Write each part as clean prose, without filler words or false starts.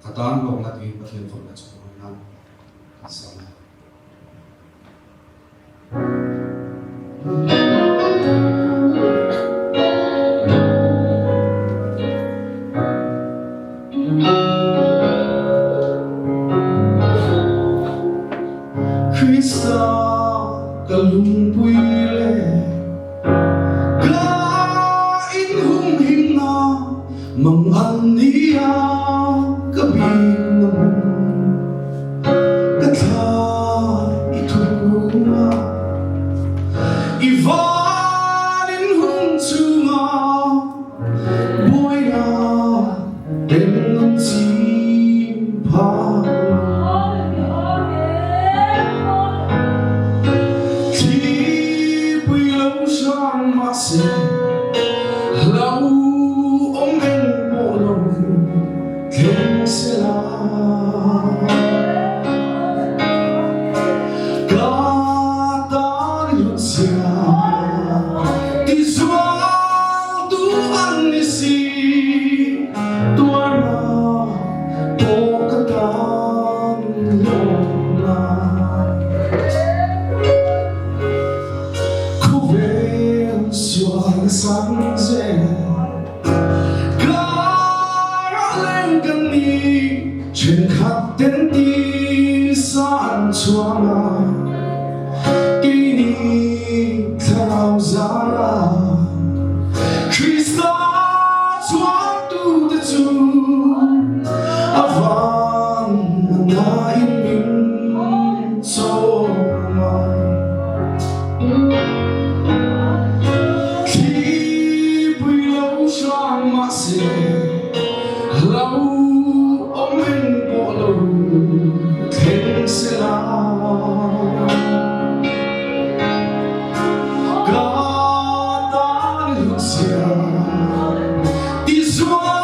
Katan long na din pathin for na chuan sama Krista kalumpuile ka inhum hinga mang ania kabin naman katha itunga ivalin hum tunga boya dengan simpa lau ông anh bộ lòng thêm sẽ là cả ta được xia đi doa tu ăn đi si tua na bộ cả tan lòng na sáng dậy cả lên gần đi chuyện khắc tên đi san choa kỷ niệm thao giá Krista choa tu te chu avan na in min so lau ông anh bộ lâu thêm sẽ là cả ta được xia đi doa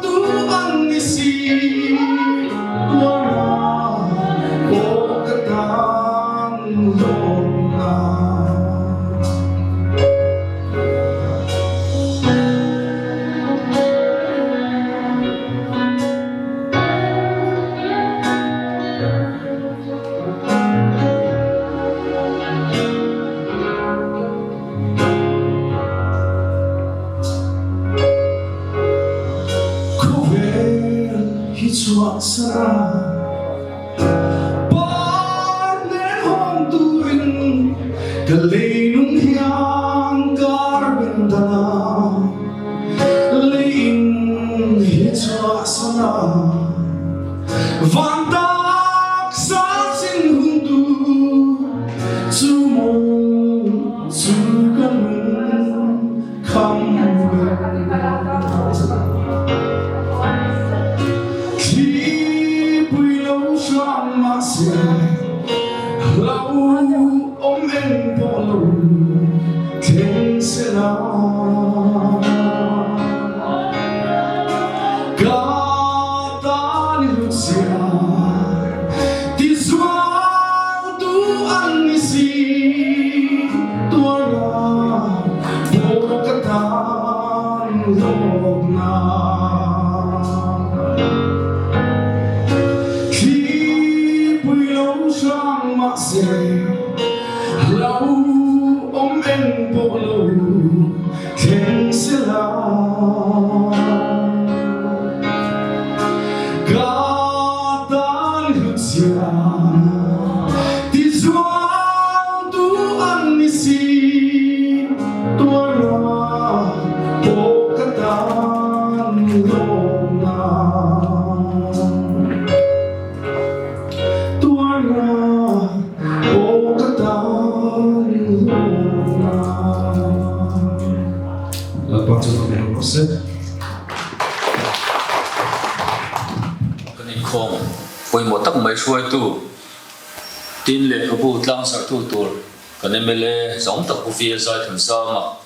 tu ăn đi si tua na bộ cả tan lòng na chua sa ba ne hom tu rin ka leinung hiang karbin dana lein hi chua sa van tak sa sin hun tu chu mong chu kan kham lau ông anh bộ lâu thêm sẽ là cả ta được xia đi doa tu ăn đi si tua na bộ cả tan lòng na lau ông anh bộ lâu thêm sẽ là cả ta được xia đi doa tu ăn đi si tua na bộ cả tan lòng na tua na Lepas itu kita proses. Kini kong, poi mo tak mai suai tu, tin le kabu tlang sar tu tur, kini mele zong tak bu fie sai thun sama,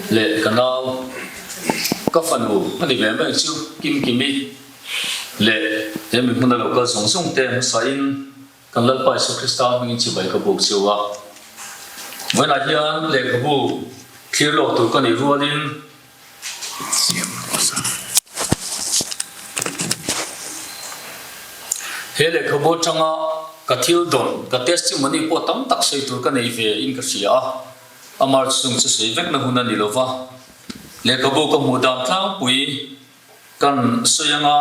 le kanal kafan bu, kini memang siu kim kimi, le demi mana lokal zong zong tem sain kan lalpai Yesus Kristus mengin cibai kabu siwa, mana dia le kabu kilo tu kini rualin hele khabo changa ka thil don ka testimony po tam tak sei tur ka nei ve in ka sia amar chung chu sei vek na huna ni lova le khabo ka mudan thang pui kan soyanga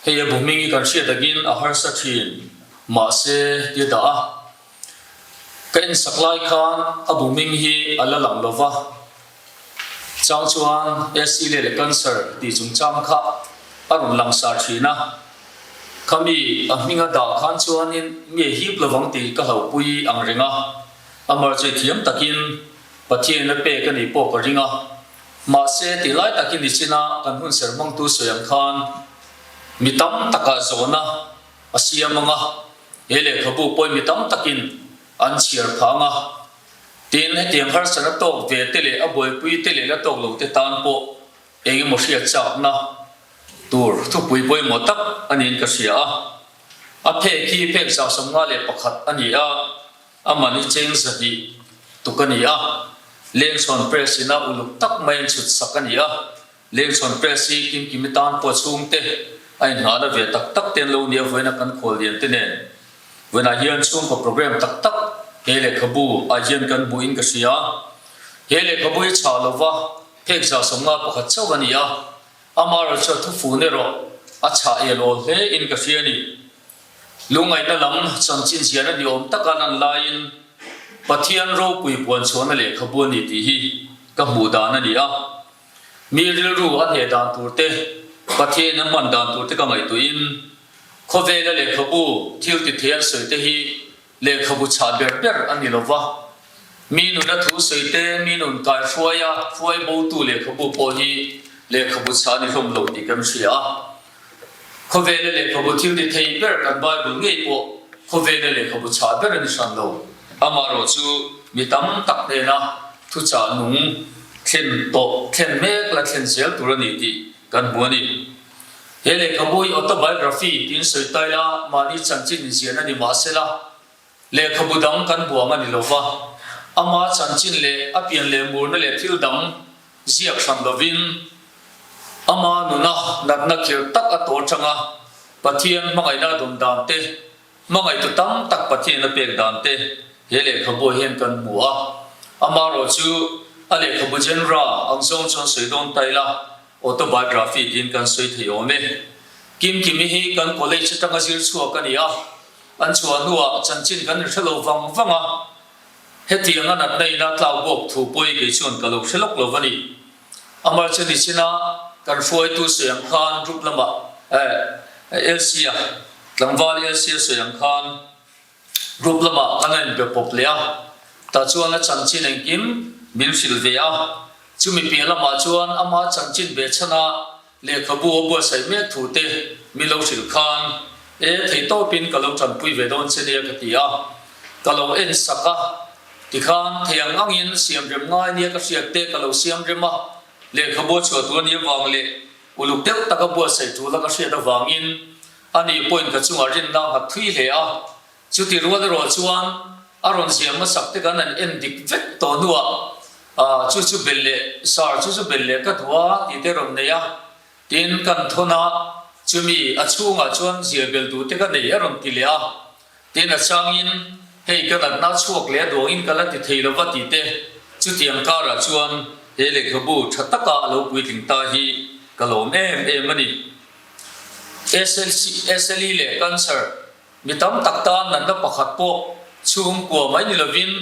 heye bhumingi kan sia dagin a har sa thin ma se ti da kan saklai khan a bhuming hi ala lang lova chang chuan SC le cancer ti chung chang kha arun lang sa thina kami ahminga da khan chuanin nge hi plavang ti ka hau pui ang ringa amar che thiam takin pathian na pe ka ni po ka ringa ma se ti lai takin ni china kan hun ser mong tu soyam khan mitam taka zona asiamanga hele khabu poi mitam takin an chiar phanga tin he tiang har sana tok ve tele aboi pui tele la tok lo te tan po enge mo sia chak na tur thu pui poi mo tak anin ka sia a phe ki phe sa samnga le pakhat ani a amani cheng sahi tukani a lengson presina uluk tak main chut sakani a lengson presi kim kimitan po chung te ai na da ve tak tak ten lo nia voina kan khol dian te nen when I hear chung ko program tak tak hele khabu ajen kan buin ka sia hele khabu cha lova phek sa samnga pakhat chawani a amar cha thu fu ne ro acha elo he in ka sia ni lungai na lam chanchin sia na ni om takanan lain pathian ro pui pon chona le khabu ni ti hi ka mu da na ni a mi ril ru an he dan tur te pathian na man dan tur te ka mai tu in khove le khabu thil ti thian soi te hi le khabu cha ber ber ani lova mi nu na thu soi te mi nun kai fuai bo tu le khabu po hi le khabu cha ni rom lo ti kam sia khove le khabu thil ti thei ber kan bible ngei po khove le khabu cha ber ani san lo amaro chu mi tam tak de na thu cha nung thlen to thlen mek la thlen sel tur ani ti kan bu ani hele khabui autobiography tin soi tai la mani chanchin ni sian ani ma sela le khabudam kan buanga ni lova ama chanchin le apian le murna le thil dam ziak sam lovin ama nuna nakna khir tak a to changa pathian mangai na dum dam te mangai tu tam tak pathian na pek dam te hele khabu hen kan muwa ama ro chu ale khabu genra angzong chon soidon taila autobiography din kan soi thayome kim kimi hi kan college tanga sir chuak kania an chuan nuwa chanchin kan thelo wanga hetianga nat nei na tlaw bok thu poi ke chon kalo thlok lovani amar chani china kan foi tu seyang khan group lama LCA tlangwal LCA seyang khan group lama kanan be poplea ta chuan la chanchin engkim mil silvea chumi pela ma chuan ama chanchin be chana le khabu obo sai me thu te milo sil khan thei to pin kalo chan pui ve don chenia ka tia kalo en saka ti khan theyang angin siam rem ngai nia ka siak te kalo siam rema le khabu chu tu ni wang le uluk tek taka bo sai tu la ka sia da wangin ani point ka chunga rin na ha thui le a chu ti ro chuan aron siam ma sak te kan an en dik vet to nuwa chu belle sar chu belle ka thwa ti te rom ne ya tin kan thona chumi achunga chuan zia bel tu te ka nei aron ti le a tin a changin hei ka na chuak le do in kala ti theilo wa ti te chu tiang ka ra chuan he le khabu thataka lo pui ting ta hi kalom em ani SLE le cancer mitam takta nan da pakhat po chung ko mai ni lovin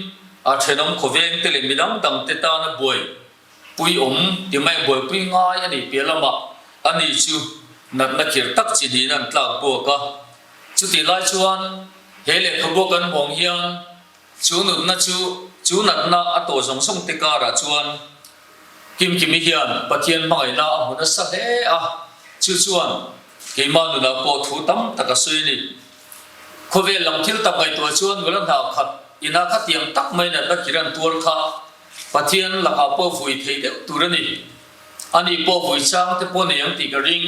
a thenom khoveng te le midang dang te ta na boi pui ti mai boi pui ngai ani pelama ani chu nat na khir tak chi di nan tla po ka chu ti lai chuan hele khabu kan hong hian chu nat na ato song song te ka ra chuan kim kimi hian pathian mangai na huna sa he a chu chuan ke ma nu na po thu tam taka sui ni khove lam thil ta kai to chuan golan ha khat ina kha tiang tak mai na da kiran tur kha pathian la ka po vui thei de turani ani po vui chang te po ne yang ti ka ring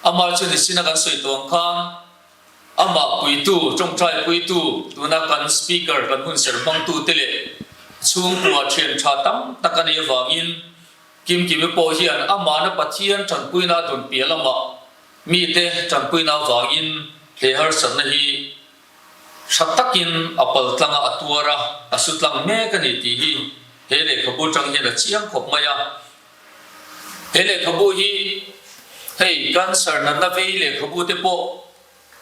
ama chu ni sina kan soi tong khang ama pui tu trong trai pui tu na kan speaker kan hun ser bang tu tele chung kwa chen tha tam takani wangin kim kimi po hian ama na pathian chan pui na don pialama mi te chan pui na wangin he har san na hi shatakin apal tlanga atuara asutlang me kani ti hi he le khabu tang he la chiang khop maya he le khabu hi hey cancer na na ve le khabu te po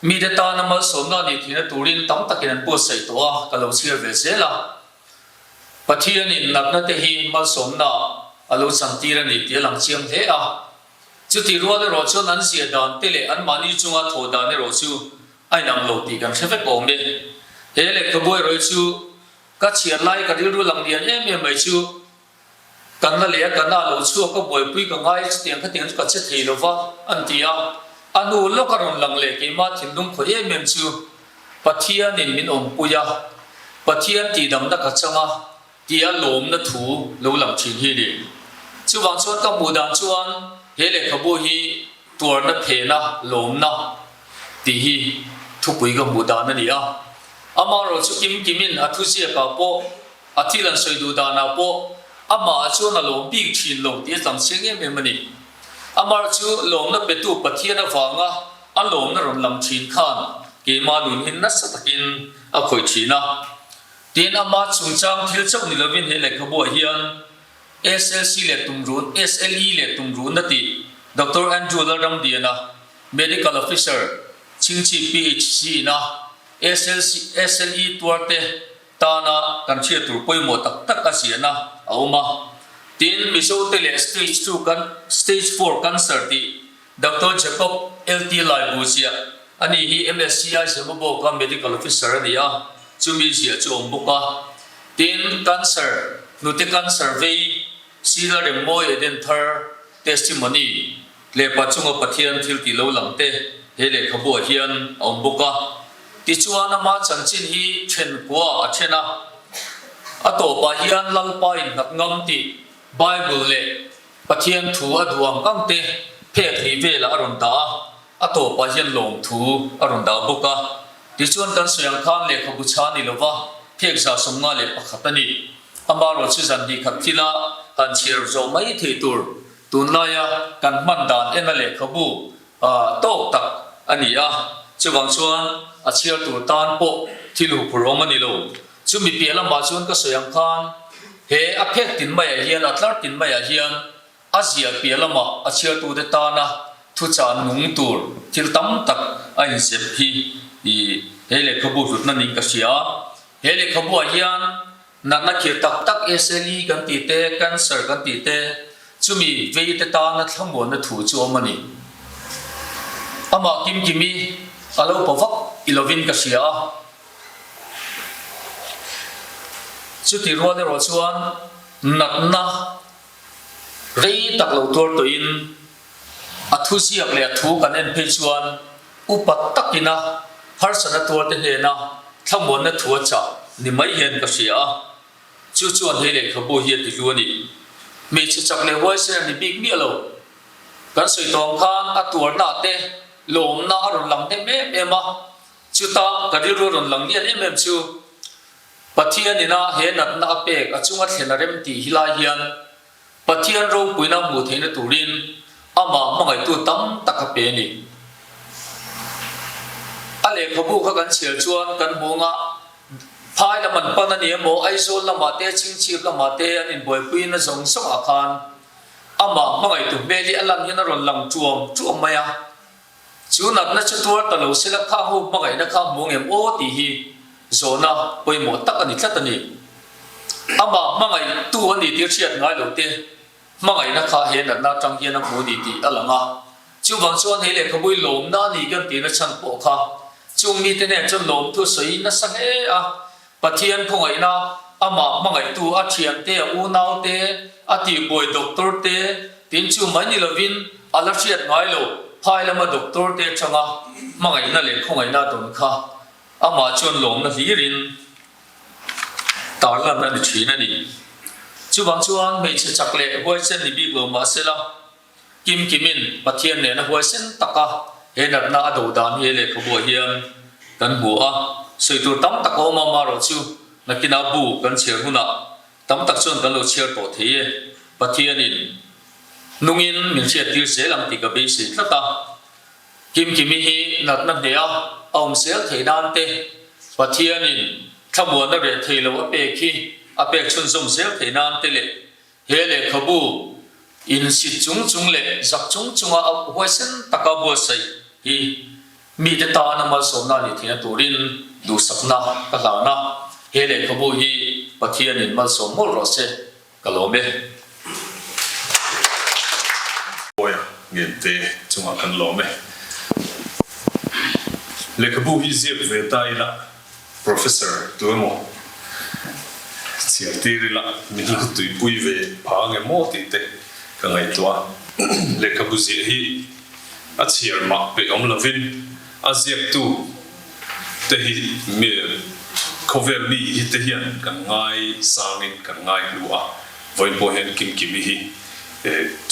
mi de ta na mal som na ni thina turin tam takin an po sai to a kalo sir ve zela pathian in nak na te hi mal som na alo santira ni ti lang chiam the a chu ti ro le ro chu nan sia dan te le an mani chunga tho da ne ro chu ai nam lo ti kan sefe ko me he le khabu ro chu ka chia lai ka ru lang lian em mai chu kan na le kan na lo chu ko boi pui ka ngai tiang ka tiang ka che thei lo wa an tia anu lo ka ron lang le ke ma thin dum kho em chu pathian in min om puya pathian ti dam da ka changa tia lom na thu lo lang thin hi ni chu wang chuan ka mu dan chuan he le khabu hi tur na phe na lom na ti hi thu pui ka mu dan na ni a ama ro chu kim kimin athu sia ka po athilan soi du da na po ama chu na lom bi thin lo ti sam seng em em ni ama chu lom na pe tu pathian na wanga a lom na ron lam thin khan ke ma lun hin na sa takin a khoi thina tin ama chung chang thil chau ni lovin he le khabu hian SLC le tumrun SLE le tumrun na ti Dr. Andrew Ladam diana medical officer chingchi PhD na SLE tuarte tana kan chia tur poi mo tak tak asiana auma tin miso tele stage 2 kan stage 4 cancer ti Dr. Jacob LT Laibusia ani hi MSCI sebo ka medical officer dia chumi sia chom buka tin cancer nuti cancer ve sila re moi den thar testimony le pachunga pathian thil ti lo lamte hele khabu hian om buka ti chuana ma chanchin hi then kwa athena ato pa hian lalpa in ngam ti bible le pathian thu aduam kangte phe thei vela aron da ato pa hian lom thu aron da buka ti chuan kan soyang khan le khabu chani lova phek sa somnga le pakhatani amaro chu zan di khathila kan chir zo mai thei tur tunlaya kan man dan ena le khabu to tak ania chuwang chuan a chir tur tan po thilu puromani lo chumi pela ma chuan ka soyang khan he a phek tin mai hian a tlar tin mai hian azia pela ma a chir tu de ta na thu chan nung tur thil tam tak a in sep hi i hele khabu rut na ning ka sia hele khabu hian na khir tak tak SLE kan ti te cancer kan ti te chumi ve te ta na thlamon na thu chu amani ama kim kimi alo pawak ilovin ka sia chu ti ro le ro chuan natna rei tak lo tor to in athu siak le athu kan en phe chuan upat takina har sana tor te he na thlamon na thu cha ni mai hen ka sia chu chuan hele khabu hi ti luani me chu chak le wai se ni big mi alo kan soi tong khan atur na te lom na ron lang te me ema chu ta kadi ro ron lang ni em chu pathian ina he nat na pek achunga thena rem ti hila hian pathian ro puina mu theina turin ama mangai tu tam taka pe ni ale khabu kha kan chel chuan kan bonga phai la man pan ani mo aizol la mate chingchi la mate an in boy puina zong sok akhan ama mangai tu beli alam hina ron lang chuam maya chu nat na chutur ta lo sela kha hu mangai na kha mongem o ti hi zona poi mo tak ani tlatani ama mangai tu ani ti chiat ngai lo te mangai na kha he na tang hian na mu di ti alanga chu wang chuan hele khabui lom na ni gan ti na chan po kha chung mi te ne chon lom tu soi na sang e a pathian phongai na ama mangai tu a thiam te u nau te a ti boy doctor te tin chu mani lovin ala chiat ngai lo phai lama doctor te changa mangai na le khongai na don kha ama chon lom na hirin tarla na ni thina ni chu wang chuan me che chakle boy chen ni bi lo ma sela kim kimin pathian ne na boy sen taka he na do dan he le khabu hian kan bua soi tu tam tak o ma ro chu nakina bu kan cher huna tam tak chon kan lo cher to thie pathianin nungin min che tir se lang ti ka be se thata kim kimi hi nat na dea om sel thei nan te pathian in thamwa na re thei lo pe khi ape chun som sel thei nan te le he le khabu in si chung chung le zak chung chung a huasen takabu sai hi mi te ta na mal som na ni thina turin du sakna ka la na he le khabu hi pathian in mal som mol ro se kalome boya gente chunga kan lome le khabu hi zep ve ta ila professor tuemo siatiri la mi lu tu pui ve phang e mo ti te ka ngai tua le khabu zi hi a chiar ma pe om lovin a ziak tu te hi mi cover mi hi te hian kan ngai sangin kan ngai lua voi po hen kim kim hi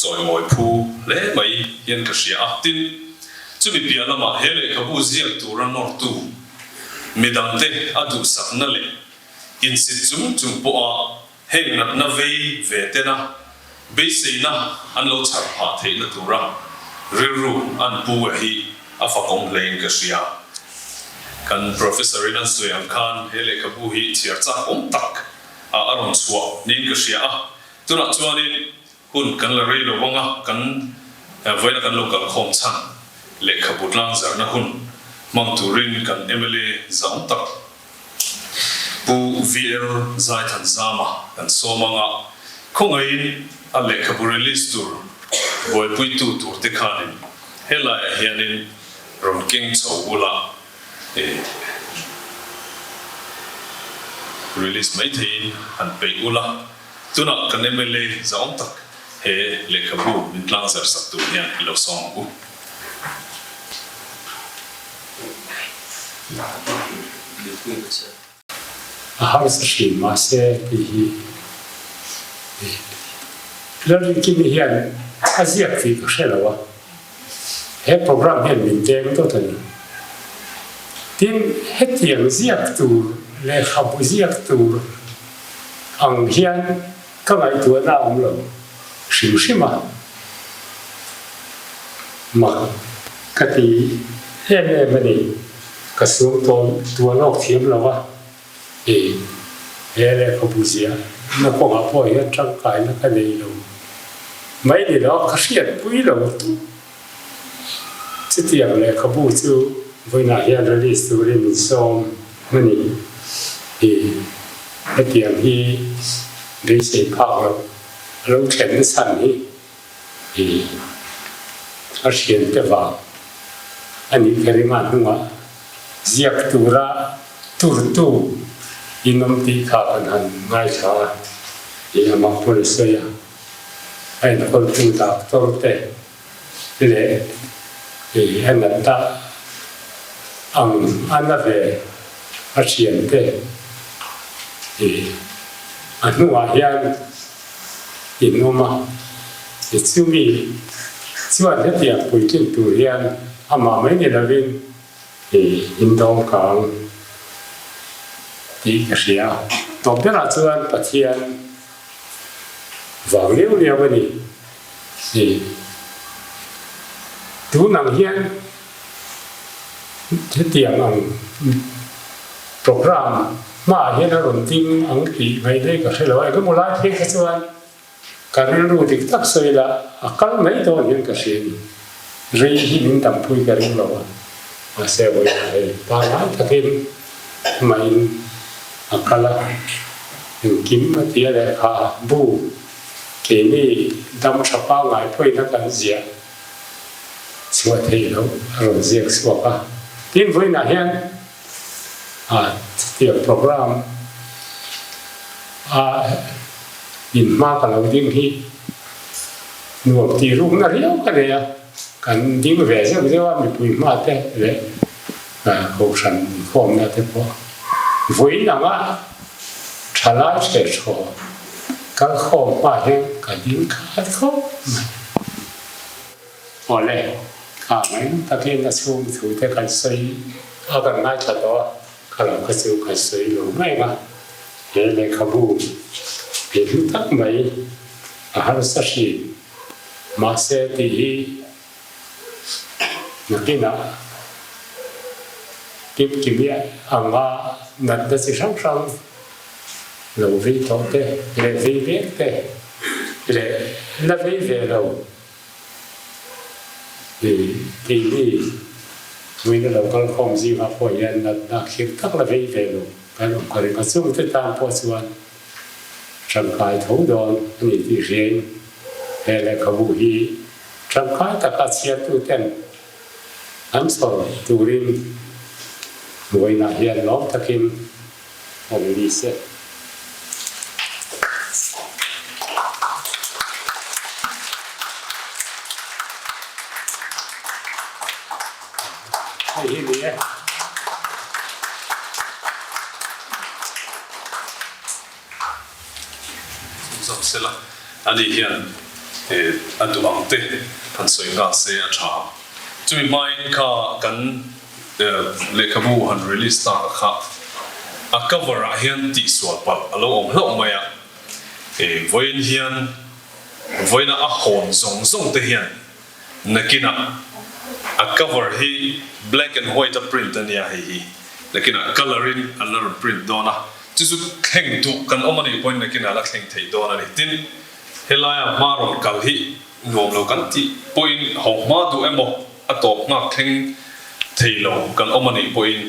choi ngoi phu le mai hian ka sia tin chu mi piana ma hele khabu ziak tu ran nor tu midante adu sakna le in si chung po a heng na vei ve te na be se na an lo char ha the na tu ra ru an pu hi a fa kong lein ka sia kan professor in Soyam Khan hele khabu hi chiar cha om tak a aron chua nin ka sia a tuna chuanin hun kan la rei lo wanga kan voina kan local khom chan le khabu lang zar na hun mang turin kan MLA zam tak pu VL zai than zama kan somanga khongai a le khabu release tur boy pui tu tur te khanin hela hianin ron king chawula release mai thein an pe ula tuna kan MLA zam tak he le khabu min tlang zar sak tu hian lo song u har sa ma se hi lari ki mi hian azia fi ko shelawa he program hian min te to tan tin hetiang ziak tu le khabu ziak tu ang hian ka ngai tu na lo shim shima ma kati he mani ka sum to lok thiam lawa hele khabu zia na ko ha po hian tang kai na ka nei lo mai ni lo ka hriat pui lo tu chi tiang le khabu chu voina hian release tu rin som mani tiang hi dei se pha lo chen san hi a hrian te wa ani keriman hunga ziak tura tur tu inom ti kha kan ngai kha ma pol soya ai na kol tu ta tor te le an ta an ve a hrian te anu wa hian inoma chumi chuan he tiang pui tin tu hian ama mai ni lovin in dong kang ti ka sia to pera chuan pathian wang leu leu ani tu nang hian he tiang ang program ma hian a ron ting ang ti mai dei ka helo ai ka mulai the ka chuan kan ru dik tak soi la akal mai to hian ka sia rei hi min tam pui ka ring lo a se bo ai pa la takin mai akala kim ma tia le kha bu ke ni dam chapa ngai phoi na kan zia chua thei lo ro ziak swa ka tin voi na hian tiang program in ma ka lo ding hi nuam ti ru na riau ka le ya kan ding ve se ve wa mi pui ma te le ho san khom na te po voi na ma chala che cho ka khom pa he ka ding ka kho ole ka mai ta ke na sum thu te kan sai a kan ngai cha to ka lo ka su ka sai lo mai ma he le khabu pe lu tak mai a har sa shi ma se ti hi na kim ya anga nat da si sang sang lo vi to te le vi ve te le la vi ve lo thì đi mình là con không gì mà phổ biến là khiến các là vi về lo cái nó có cái số tự tam phổ xuân trong cái thấu đòn mình đi riêng hay là có vũ khí trong cái tất cả sự tu ten ám sầu tu rin người nào hiện lót ta kim hồng đi sẽ hay gì vậy Xong sẽ là anh đi hiện anh tụ bằng tê anh soi ngã sẽ trả chúng mình mai cả gần lệ khám bu han release ta khá a cover a hian ti sual pal alo om hlok mai a voin hian voina a hon zong zong te hian nakina a cover hi black and white a print ania hi nakina coloring another print dona chu kheng tu kan omani point nakina la kheng thei dona ni tin helaya maron kal hi nom lo kan ti point hong ma du emo atop nga kheng thei lo kan omani point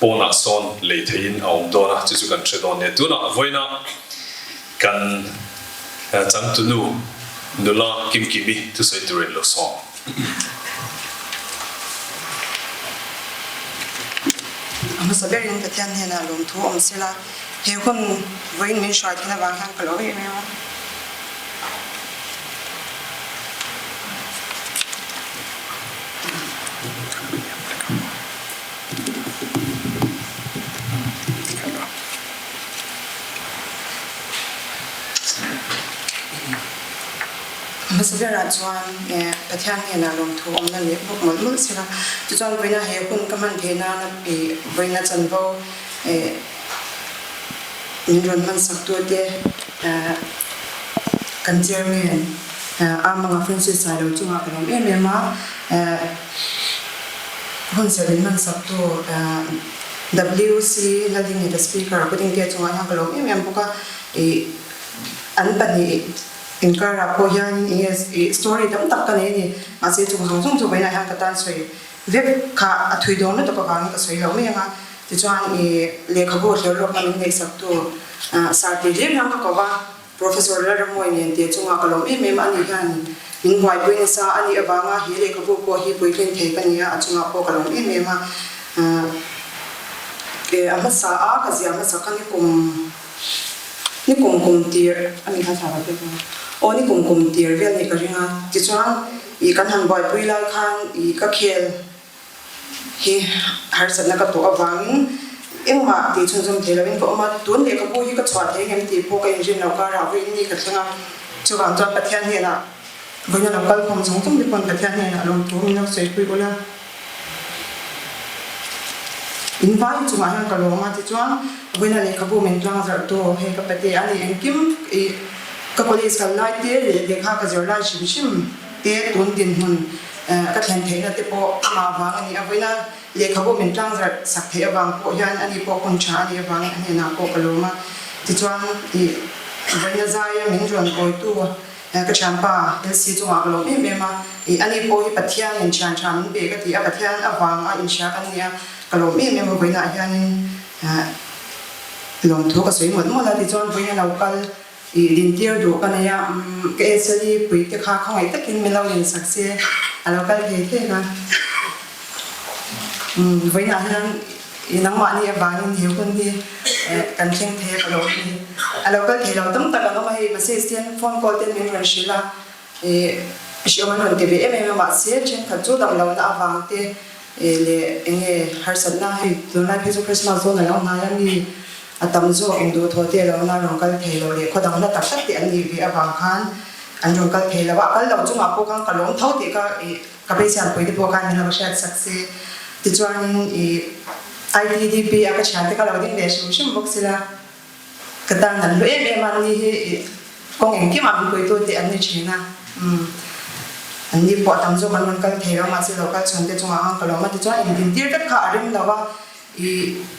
pona son le thein aum dona chu kan thredon ne tuna voina kan chang tu nu nula kim kimi tu sai tu lo song ama saber yung tatyan hena lom thu om sila he kon voin min short na wang hang kalo ye me mà sau đó chuanประเทศนี้นะลงทุนนั่นนี่พวกมันสิละจุดวันนี้เฮคุณก็มันเพนานะปีวันนี้จันโบนิรันดร์มันสักตัวเดียกันเจอร์เมนอามังฟรานซิสไซด์จุงอาเป็นเอ็มมาคนเสด็จมันสักตัว WC นั่นที่มีแต่สปีกเกอร์ก็ดิ้งเดียจุงอาอย่างกลมเอ็มพวกก็อันปัจจุบันin kara ko yan story dam tak kan ni ma se chung chung chung bai na ha ka tan soi ve kha athui don na to ka ka soi lo me nga ti chuan le kha bo hlor lok na min nei sak tu sar ti le na ka wa professor la mo ni te chung ka lo me ma ni han min wai pui sa ani awanga hi le kha bo ko hi pui ken the kan ya achunga ko ka lo me ma ama sa a ka zia ma sa kan ni kum tir ani kha tha ba ô ni kum tir vel ni ka ringa ti chuan I kan han boy pui lai khan I ka khel hi har sat na ka to awang engma ti chun chum thelavin ko ma tun le ka bu hi ka chwa the ngem ti po ka injin no ka ra wi ni ka thlanga chuwang cha pathian he na boina na kal khom chung chum ni pon pathian he na long tu ni na sei pui bola in vai chunga han ka lo ma ti chuan boina le ka bu men tlang zar to he ka pate ani engkim ka college ka lai te le kha ka zor lai shim shim te tun din hun ka thlen theina te po ma wang ani aboina le kha bo min tlang zar sak the awang po hian ani po kon cha ani awang ani na po kaloma ti chuan I boina zai min ron koi tu ka champa el si chunga ka lo me ma ani po hi pathian in chan cham be ka ti a pathian awang a in sha kan nia ka lo me boina hian lom thu ka soi mo la ti chuan boina local din tier do kan ya ke sali pui te kha khang ai takin melaw in sakse alocal the na voina han inang ma ni abang ni kun ni kan cheng the ka lo ni alocal the lo tam ta ka no mai message ten phone call ten min ran shila shioman ron te be ma se chen ka chu dam lo na awang te le enge har san na hi do na phe Christmas zo na lo na ya ni atam zo indu thote lo na rong kal thei lo le khodang na tak tak ti an ni vi awang khan an rong kal thei lo wa kal lo chunga po kang ka long thau te ka be sian poi te po kan na ba shat sakse ti chuan ITDP aka chan te ka lo ding le shim bok sila ka tan nan lo man ni hi kong eng ki ma poi to te an ni china an ni po atam zo man kal thei lo ma se lo kal chon te chunga hang ka lo ma ti chuan in din tir tak kha arim lo wa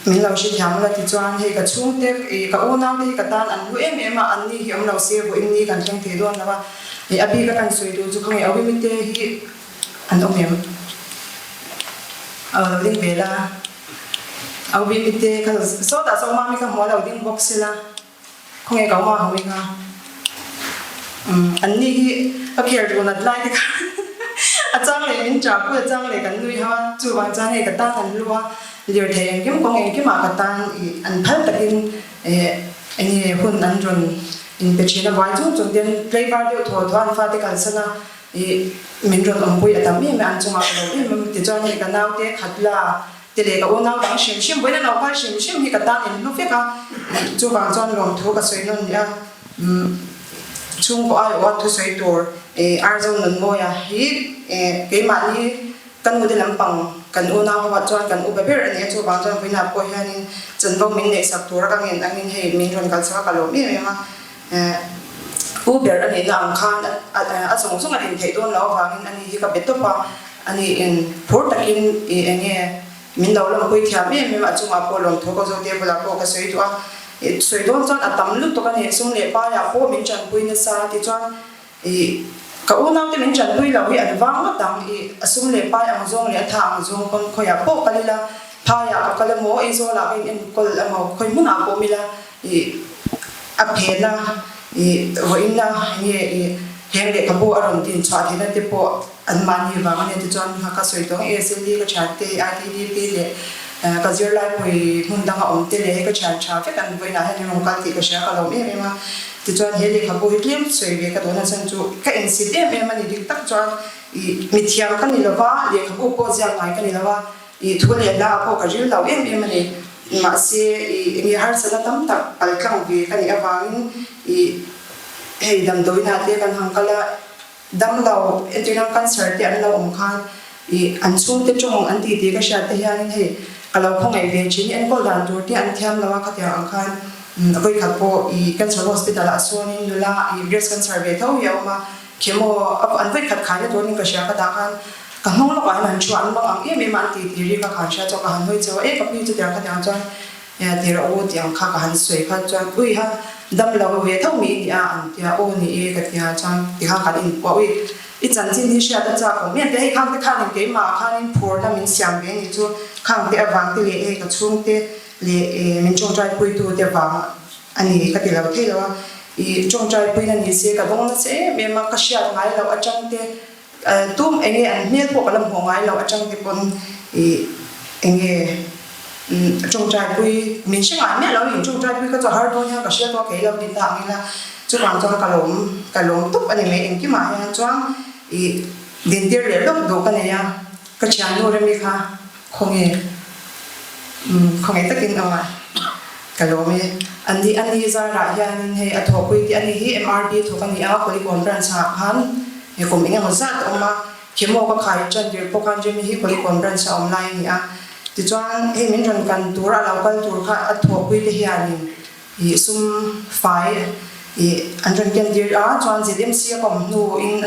mình lâu sẽ thèm là thì cho hay cả chung tết cả u nào thì cả tan ăn bữa em mà ăn đi hiểu lâu xe của em đi cần chẳng thể luôn là ba thì abi các anh suy đồ chú không hiểu biết thế thì ăn ông em đầu tiên về là ông biết thế cái số ta số mà mình không mua đầu tiên box là không nghe câu mà không nghe anh đi ở kia rồi nó lại thì trang này mình trả của trang này cái nuôi ha chú bạn trang này cái ta thành luôn giờ thì anh kiếm con anh kiếm mà cái ta anh phát tại anh hôn anh rồi anh bị chuyện là vài chút rồi then play video thôi anh phát cái sản là mình rồi ông bùi ở tầm mình ăn chung học rồi mình thì cho nên cái nào thế khát là thì để cái ô nào đang xem với nó phải xem thì cái ta anh lúc cái chú bạn cho lòng thu cái suy luận nha chung có ai ở thu suy tour Arizona lần môi cái mà đi cần mua đi làm bằng cần u nào hoặc cho cần u bể này cho bạn cho với nạp coi hay chân vong mình để sắp tour các anh hay mình còn cần sao cả lỗ mi mà u bể này làm khan sống sống là thấy tôi nó và anh thì gặp biết tốt qua anh phốt tại anh mình đâu làm quay theo mình mà chúng mà lòng thu có dấu tiền là có cái suy đoán cho tầm lúc tôi cái này xuống để ba nhà phố mình chẳng quay nữa sao thì cho cái u nào thì mình chẳng quay là vì anh vắng mất đằng xuống để ba anh dùng để thằng dùng con khơi à phố cái là thay à cái là mua ấy rồi là anh còn là màu khơi muốn nào của mình là áp hết là với là hiện để cái bộ ở đồng tiền chọn thì là cái bộ anh mang nhiều vào nên cho nên các suy đoán ASD cái chart ITDP để cái giờ lại với muốn đang ông tiền để cái chart phải cần với là hay là cái thì cái sẽ cái lòng em mà thì cho nên để cái bộ hiện suy về cái đó là sang chỗ cái incident em mà đi tắt cho mình thiam cái này là va để cái bộ giang lại cái này là va thu liền là bộ cái giờ lâu em mà này mà sẽ người har sẽ là tấm tập al khang về cái này vang hay đâm đối na để kan hang kala đâm lâu internal cancer thì anh lâu ông khan anh xuống tới trong anh thì cái sát thì anh hay kalau không ai về chính anh có làm rồi thì anh tham là cái anh khan với các bộ cancer hospital là xuân như là breast cancer về thấu hiểu mà chemo anh với các khai rồi nên cái sát cái đó khan cái mong là cái anh chọn mà anh em mà thì cái khán giả cho cái anh hơi cho cái cái cho cái anh cho thì là ô thì anh khá cái anh suy cái cho ui ha đâm lâu về thấu mi anh thì ô ni cái cho thì khá cái in ui ít chân chính thì sẽ đã cho cũng miễn thế khang cái khang cái mà khang phổ là mình xem cái này cho khang cái vàng thì lệ cái chung cái lệ mình trông trai quay tu cái vàng anh ấy cái là thế là trông trai quay là như thế cái đó nó sẽ mình mà cái chuyện ngay là ở trong cái tụm anh ấy biết bộ cái làm hồ ngay là ở trong cái con anh ấy trông trai quay mình sẽ nói mẹ là mình trông trai quay cái cho hơi thôi nha cái chuyện đó cái là điện thoại là chú bạn cho cái lồng túc anh ấy mấy anh kia mà cho điện tiền để lúc đồ cái này à cái chán đồ này khá không nghe tất nhiên đâu mà cái lồng này anh đi ra lại nha nên hay ở thổ quy thì anh đi MRB thổ cái này áo của đi còn branch hắn thì cũng mình nghe một sát ông mà kiếm một cái khai chân để bốc anh chơi hi của đi còn branch online này à thì cho anh hay mình chọn cần tour là cần tour khác ở thổ quy thì hiện thì sum phải anh chọn cần đi ở cho anh sẽ MC còn nu in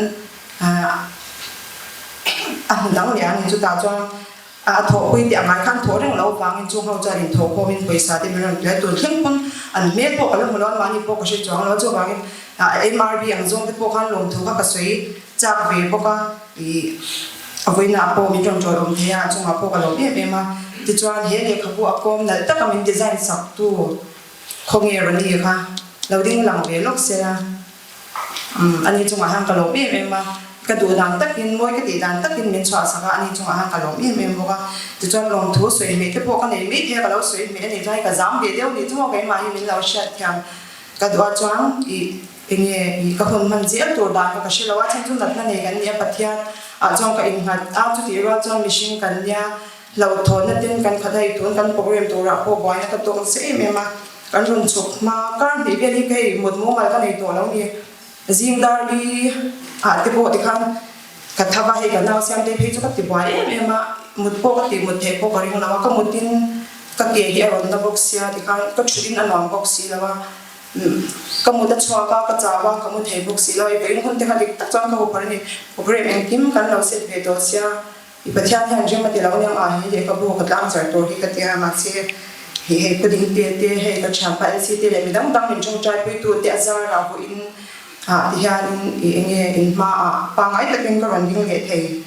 anh đang liền chúng ta cho thổ quy thì anh khăn thổ đang lâu vàng chung hậu gia đình thổ của mình bây giờ thì mình lấy tuổi thêm con anh biết bộ cái lần đó mà đi bộ cái chuyện đó cho vàng MRB anh dùng cái bộ khăn lồng thổ các suy chắc về bộ cái với nạp bộ mình chọn rồi ông thầy chung học bộ cái lồng biết mà thì cho anh hết cái bộ com là tất cả mình design sắp tu không nghe rồi đi ha đầu tiên làm về lóc xe anh ấy chung hàng cái lồng biết mà cái đồ đàn tất nhiên mỗi cái gì đàn tất nhiên mình chọn sang anh ấy chung hàng cái lồng biết mình bộ thì cho lòng thú suy mấy cái bộ cái này mấy theo cái lồng suy mấy này cho cái giảm về đâu thì chúng cái mà mình lao sẽ theo cái đồ cho anh cái phần mình dễ đồ đàn cái sự lao chân chúng đặt này cái này bắt theo trong cái hình hạt áo chút thì ra trong machine cái nhà lao thốn nó tên cái đây thốn cái program đồ ra bộ bài cái đồ sẽ mà cái run chụp mà cái bị cái cái một món mà cái này đồ lao đi riêng đó đi cái bộ thì không cái thằng hay cái nào xem đây thấy cho các tiệm bài em mà một bộ cái tiệm một thế bộ cái nào có một tin cái kia thì ở trong box thì không có chuyện anh làm box là có một đất xóa cái giá có một thế box là vậy không thể khai tất cả các bộ này program em kim cái nào sẽ về đó sẽ But here, I'm just going to he go to answer to he got the Maxi. He put in the champa city, let me down in Jong Jai to the Azara in in Ma Pangai, the finger on you get he.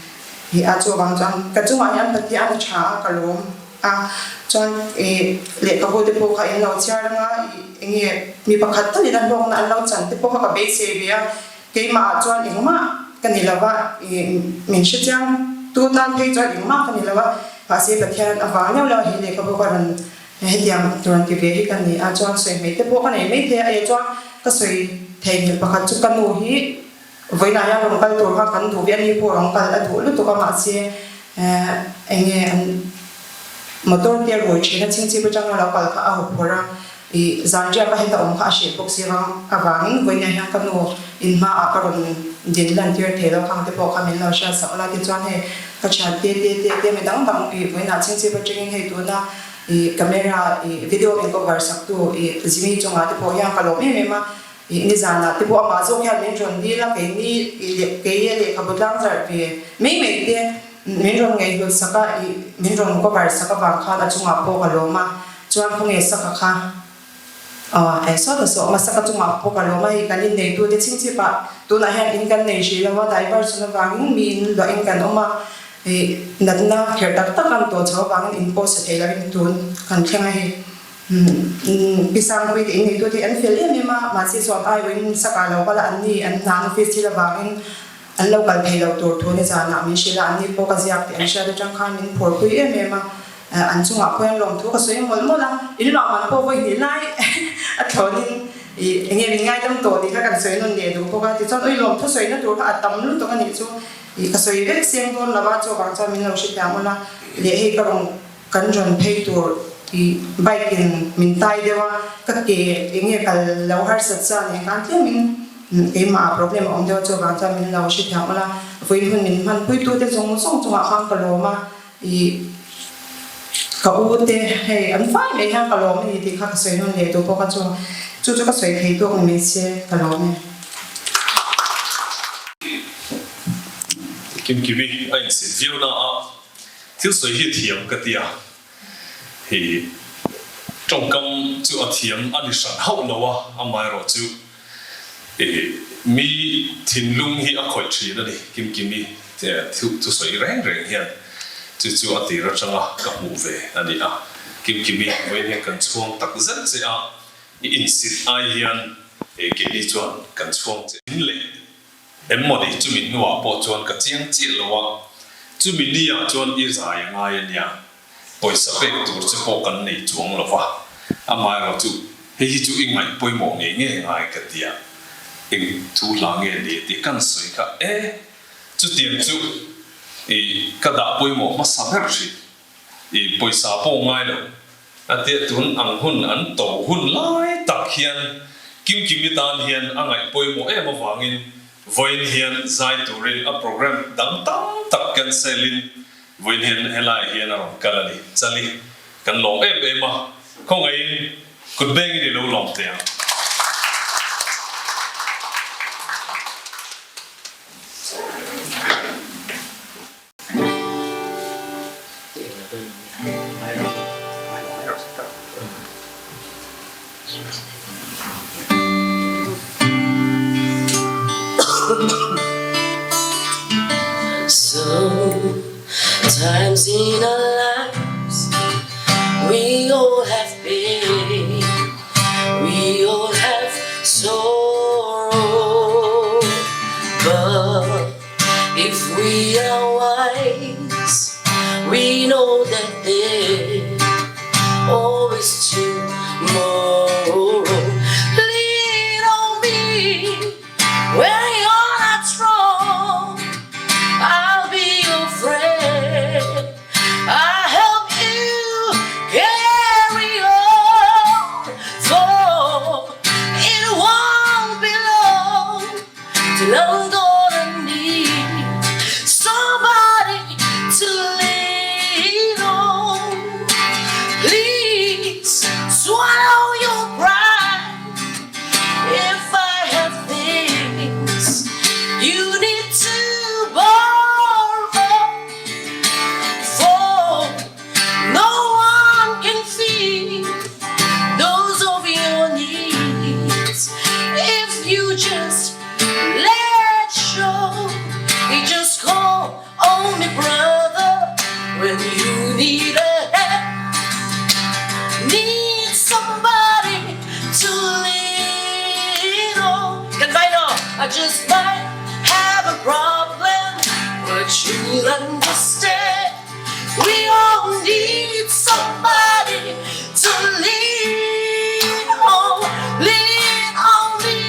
He adds over Kazumayan, but the other cha, Kalum. John a lake of the Poka in Lautiana, me Pacata, and long and loud and the Poka Bay Savia, gave Ma John in Ma, Canilava in Minshitian, 2 pages in Ma Canilava, Pasi Batian of Vanya, he lake of Poka. Hediam tuan TV hi kan ni ajuan soi mei te pok kan mei te ai ajuan ka soi thei pakhat chu kan nu hi voina ya long kal tur ha kan du vian ni po long kal a du lu to ka ma se enge an motor te roi chena ching chi pa chang la kal kha a phora I zanja ka heta om kha she pok se ram awang voina ya kan nu in ma a ka ron din lan tier the lo khang te pok ka min lo sha sa la ti chuan he ka cha te me dang I voina ching chi pa ching he tu na camera video in cover saktu zimi chunga te po yang kalo me ma ni zana te po ma zo kya men jon di la ke ni ke ye le khabudang zar pe me te men jon ngai hul saka men jon cover saka ba kha la chunga po kalo ma chuan khonge saka kha ai so da so ma saka chunga po kalo ma I kan nei tu de ching chi pa tu na han in kan nei shi la wa diver sun ba min lo in kan oma Natna kertak takan to chaw bang impose thela bin tun kan thenga he pisang with in to the anfeli me ma si so ai win sakalo kala anni an nan festival bangin an local thelo to thone jana mi shila anni po ka ziak te sha da chang khan min por ku e me ma an chunga ko yang lom thu ka soi mol mola in lo man po voi ni lai a thonin nge mi ngai dam to di ka kan soi non ne du po ka ti chon oi lom thu soi na tu ka atam lu to ka ni chu kasoi vek siang don lava cho bang cha min lo shi ta mola le he ka rong kan jon phei tur I bike in min tai dewa ka ke nge kal lo har sat sa ne kan te min ke ma problem om de cho bang cha min lo shi ta mola voi hun min man pui tu te jong song chunga khang ka lo ma I ka u te he an fai me ha ka lo mi ti kha kasoi non le to po ka chu ka soi thei to mi se ka lo me Kim Kimi anh sẽ viêu na thiếu soi hi thiam cái tia thì trong công chú thiam anh sản hậu lâu mai rồi chú mi thiên lung hi khởi trí đó đi Kim Kimi thì thiếu soi rèn hiền chú thì rất là gặp mù về anh đi Kim Kimi với những cái chuông đặc rất dễ insit ai hiền cái đi chuan cái chuông in lệ em một đi chú mình nuôi bộ chuan cái chiang chỉ lo chú mình đi chuan ít dài ngay nha bồi sắp bê tụt chú bộ cái này chuang lo mai rồi chú hay chú in ngày bồi một ngày ngày cái gì in chú lang nghe đi thì căn soi cái chú tiền chú cái đã bồi một mà sắp hết rồi bồi sắp bộ ngay rồi tiệt tuần ăn hun ăn tàu hun lại đặc hiền Kim Kimi tan hiền anh ngày bồi một mà vangin Voin hiền giải tu rin a program dang tam tak cancelin voin hiền helai hiền arom kalani chali kan long em ma không ai kut beng ni lo long te Sometimes in our lives we all have pain, we all have sorrow, but if we are wise, we know that there's always tomorrow. Lean on me when you're not strong, I'll be your friend. I help you carry on. just might have a problem, but you'll understand. We all need somebody to lean on me.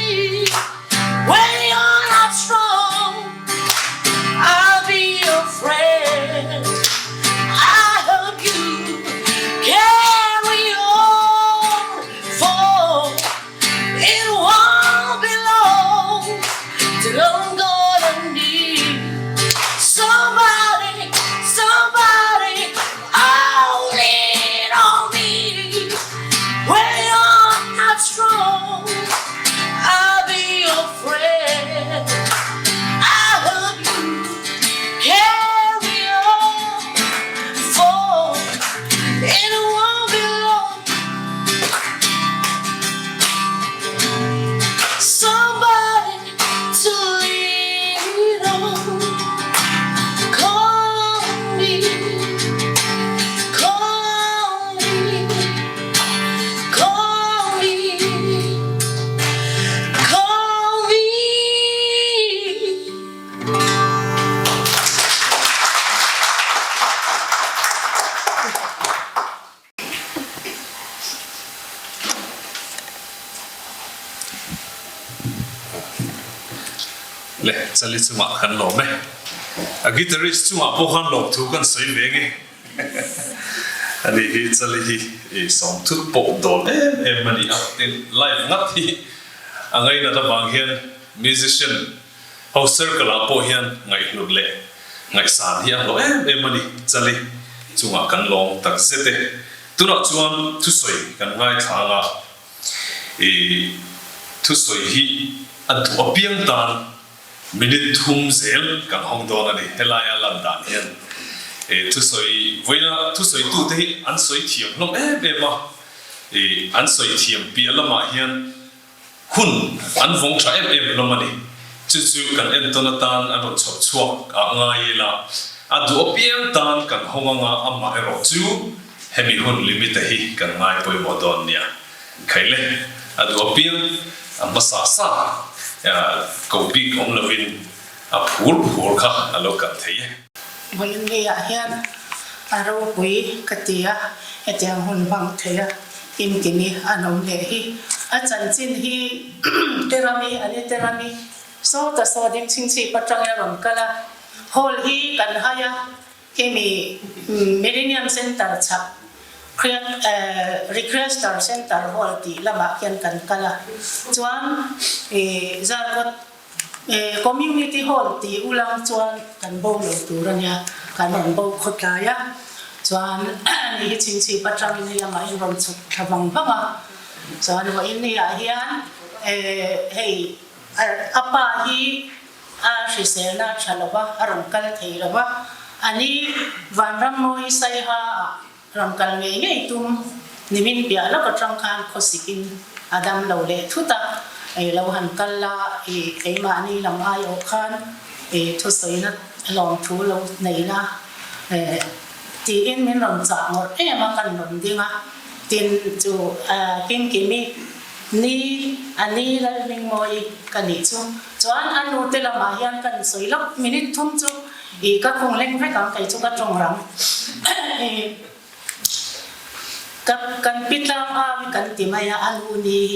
When you're not strong, I'll be your friend. I help you carry on, for it won't be long till I'm gonna need somebody, oh, lean on me. When you're not strong, I'll be your friend. I'll help you carry on, for it won't be long. Somebody to lean on. Call me, call me, call me, call me. 咧，这里做嘛很老咩？啊，guitarist 做嘛不很老，图跟水平嘅。อันนี้这里สองทุกปกดอลมันนี่อ่ะเป็นไลฟ์งัดที่อันไงนะถ้าบางเฮียน musician เขา circle อ่ะพอเฮียนไงหลุดเละไงสานเฮียนเรามันนี่这里จังหวะกันลองตัดเสร็จตัวน่ะจวนทุสวยกันง่ายทางอ่ะทุสวยที่อันตัวเปียงตานมินิทุ่มเซลกันห้องดอนนี่เฮลายาลันดานเฮียนทุสวยวันน่ะทุสวยตู้ที่อันสวยเทียมลงเบ็ดมาอันสวยเทียมเปียละมาเฮียนคุณอันวงชาลงมาดิจู่ๆกันตัวนั้นตานอันรถชักชัวง่ายละอันตัวเปียงตานกันห้องงาอันมารถจู่เฮมิหุ่นลิมิตที่กันง่ายไปหมดดอนเนี่ยใครเล่อันตัวเปียงอันภาษาซากูบิ๊กองเลวินอันพูดค่ะอันโลกันเทียวันนี้เฮียนอารมณ์ปุยกติยาเอเจียงหุ่นบังเทียอิมกินีอันนมเลฮีอาจารย์จินฮีเทรามีอันนี้เทรามีโซตัสดิงชิงชีปัจจังยารมกันละฮอลฮีกันหายาที่มีเมริเนียมเซ็นเตอร์ชับเครียดrecreational center ฮอลที่ละมาเขียนกันกันละจวนจารย์community hall ที่อุลังจวนกันบ่งเลยตัวเนี่ยกันบ่งขดกายะจวนนี่จริงๆปัจจัยนี้ละมาอินรมสุขบังบังจวนว่าอินนี่เฮียนเฮ้ยอาป้าฮีสิเสนาชาลวะอารมณ์กันเทียร์วะอันนี้วันรำมวยใส่ฮารำกันเงี้ยตุ้มนิมินเปียแล้วก็จังการโคสิกินอาดัมเราเลยทุตาเราหันกันละมานี่ลำอายอคันทุสอยนัดลองทูเราในละที่อินมินรำจากหมดมากันรำดิ้งตินจูกิมกิมินี่อันนี้เราเป็นมวยกันนี่จูจวนอันนู้นเตละมาเฮียนกันสวยลับมินิทุ่มจูก็คงเล่นให้กันไก่จูก็จงรำกันปิดลำอาวิกันติมายาอันนู้นนี่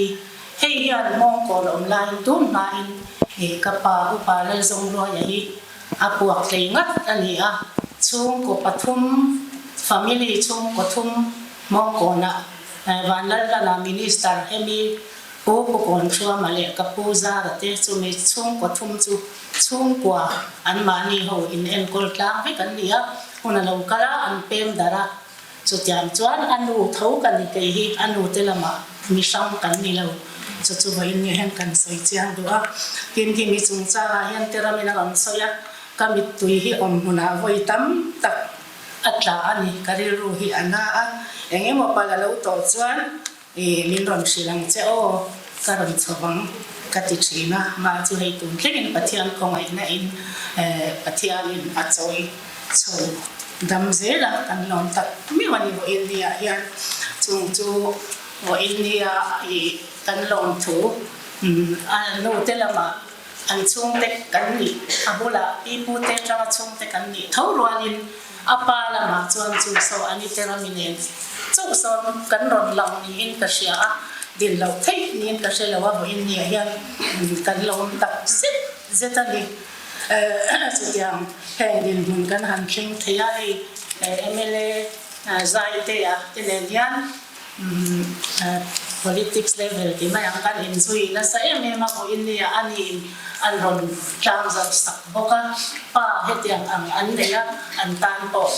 เฮียนมองก่อนอมลายตุ้มมาอินกับป่าอุปาเลซงรอยอย่างนี้ปวกเลยงัดอันนี้ช่วงกบทุ่ม family ช่วงกบทุ่มมองก่อนวันนั้นก็นามินิสเตอร์ให้มีผู้ปกครองชัวมาเลยกับผู้ซาแต่จะมีช่วงกบทุ่มช่วงกว่าอันมานี่เขาอินเอ็นกอลกลางให้กันดีคนนั้นเราก็ละอันเป็นดาราสุดยอดจวนอันนู้เท่ากันนี่ก็ฮีอันนู้เตละมามีช่องกันนี่เราจู่ๆอินเนี่ยเห็นกันสวยจังดูกินที่มีจุงจ้าเห็นเตระมีนักอันสวยก็มีตุยฮีอมหุนาไว้ตั้มตักอัตลาอันนี้การิรูฮีอันน่าอย่างเงี้ยมาปาลาเราต่อจวนมินรำชิลังเจ้าการันสว่างกัติชีนะมาจู่ให้ตุนแค่เป็นปฏิอันของไอ้นั่นปฏิอันอัจฉริยะชนดำเสียละกันลองตัดไม่วันนี้ว่าอินเดียเฮียจู่ว่าอินเดียกันลองถูอันนู้เตละมา an chung te kan ni abula ipu te tanga chung te kan ni tho ruanin apa la ma chuan chu so ani teraminen chu so kan ron lam ni in ka sia din lo thei ni ka se lo wa in ni hian kan lo tak sit zetani chu tiang heng din hun kan han thing theia MLA zai te ya tenen hian politics level ti mai ang kan in sui na sa ma ko in ni ani an ron tang za sak boka pa hetiang ang an ne ya an tan po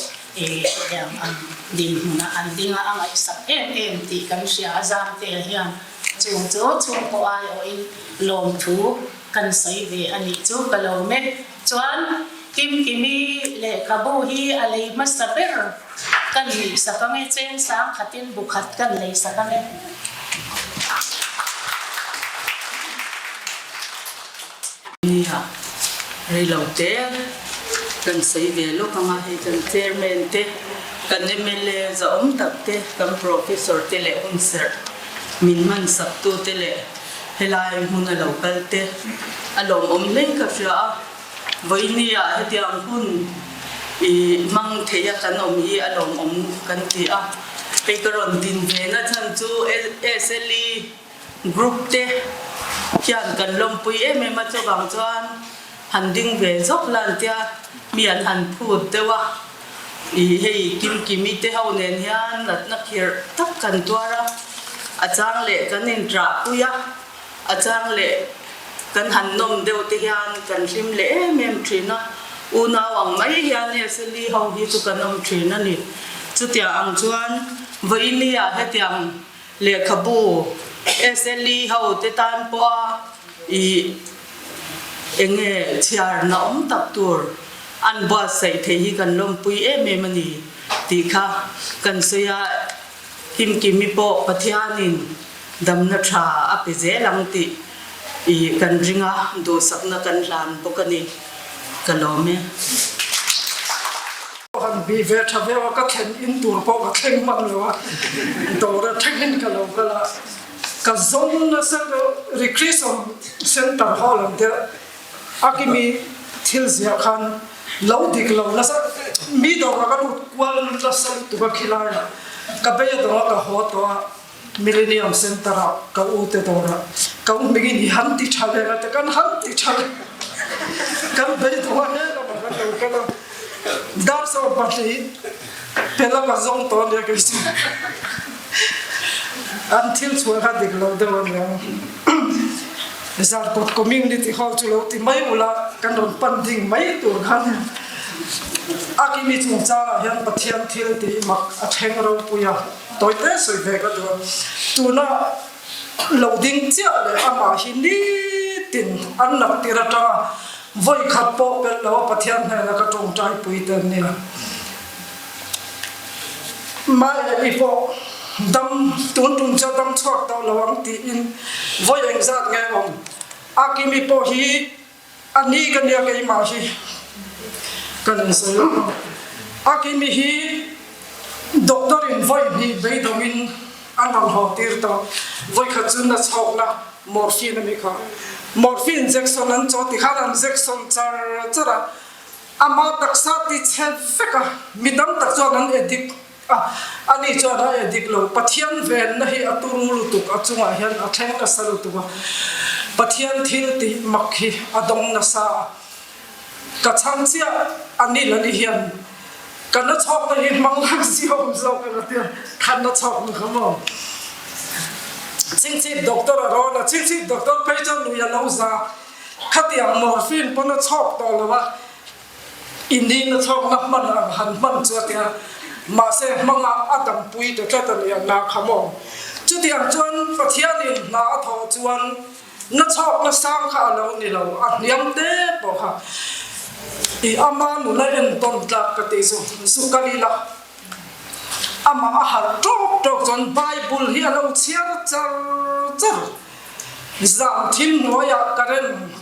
yang an din na an dinga ang ai sak ti kan sia azam te hian chung ko ai o in lom thu kan sai ve ani chu kalo me chuan kimi le kabu hi alei masaber kan ni sakame chen sang khatin bukhat kan lei sakame nia relo te kan sei ve lo kama he kan chairman te kan MLA za tak te kan professor te le unser min man sap tu te le helai huna local te alom leng ka fia voinia hetiang hun i mang theya kan hi alom kan ti a pekeron din ve na chan chu SLE group te kian kan lom pui ma chu bang chuan han ding ve zok lan tia mian han phut te wa i hei kimi te hau nen hian na khir tak kan tuara achang le kan in tra puya achang le kan han nom deu te hian kan hlim le mem thina una wang mai hian SLE hau hi chu kan om thina ni chu tia ang chuan voinia hetiang le khabu SLE hau te tan po i enge chiar na tak tur an ba sai the hi kan lom pui mani ti kha kan soya him kimi po pathianin damna tha ape je lang ti i kan ringa do sakna kan lan pokani kalome han bi ve thave wa ka khen in tur po ka khen man lo do ra thakin ka lo kala ka zon na sa recreation center hall de akimi thilzia khan lo dik lo na sa mi do ra ka kwal la sa tu ka khilaya ka be do ka ho to millennium center ka u te do ra ka u mi ni han ti thale ra te kan han ti thale kan be do ne la ba ka lo ka dar so patli pela ka zong to le ka si until chua dik lo de wa ne Zarpot community hall chulo ti mai ula kan ron panding mai tur khan akimi chung cha hian pathian thil ti mak a theng ro puya toite soi ve ka do tuna loading cha le ama hi ni tin an nak tirata voi khat po pe lo pathian ha la ka tong tai pui ten ni la mai ipo dam tun cha dam chok taw lawang ti in voi eng zat nge om akimi po hi ani kan ya ke ma hi kan so akimi hi doctor in voi ni be domin anam ho tir to voi kha chun na chok na morphine mi kha morphine injection an cho ti khan injection chara ama taksa ti chhe feka midam tak cho nan edik ani cho na edik lo pathian ven na hi aturu tuk achunga hian atheng ka salu tu pathian thil ti makhi adong na sa ka changchia ani lani hian kana chok na hi manglang siom zo ka ti khan na chok na khamo chingchi doctor ro na chingchi doctor paijan nu ya lo za khatiang morphine pona chok to lawa indi na chok na man han man chu tia ma se manga adam pui to tlatan ya na khamo chu tiang chon pathianin na tho chuan na chok na sang kha lo ni lo a niam te po kha i ama nu na en ton tla ka te su kalila ama a har tok chon bible hi lo chiar char zam thim noya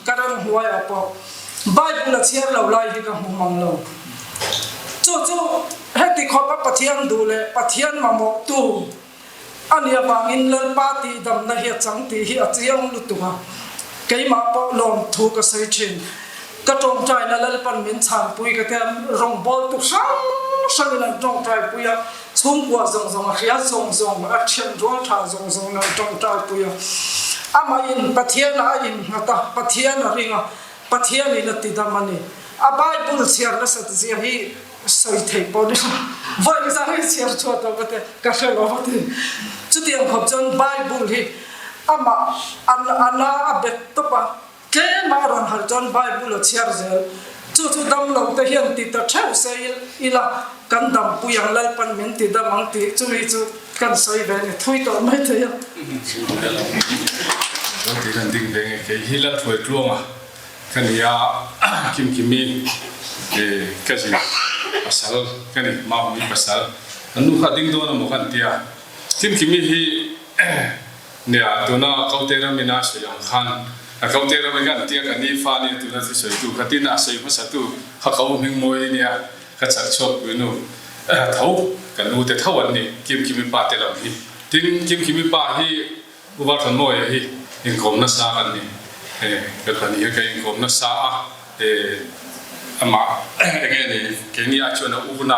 karen huaya po bible chiar lo lai hi ka humang lo chu heti khopa pathian du le pathian ma mo tu ania bangin lal pa ti dam na hi chang ti hi achiang lu tu ha cái mà bao lom thu cái sợi chín cái trong trái là pan miến chạm bụi cái tem rong bol tu sang là trong trái bụi à xung qua rong khía rong à chuyện rong thà rong là trong trái bụi à mà in pathian à in ta pathian à ringa pathian in là tidam mani à Bible share là sát gì hi soi thấy bao nhiêu vậy sao hi share cho tao cái cái sự đó vậy chút tiền học chân Bible hi à mà anh abet to pa cái mà ran har chân Bible share giờ chút đam lòng te hiền ti ta thâu sei ila kan dam puyang lal pan men ti dam ang ti chu kan soi ve ni thui to mai thế ya Tôi thì lần định về cái hi là tuổi truông à cái này kim mi cái gì pasal cái này mau mi pasal anh nu khá định đó là một cái tia kim mi hi nè tôi nó câu tê ra mình nói soi yang khan câu tê ra mình cái tia cái này pha này tôi nó soi tu cái tin là soi mà sao tu họ câu mình môi nè cái sắc chốt với nu thấu cái nu để thấu anh này kim mi ba tê ra hi tin kim mi ba hi uvar thằng môi hi in kom na sa kan ni cái phần này cái in kom na sa ama cái này cái này cho nó u na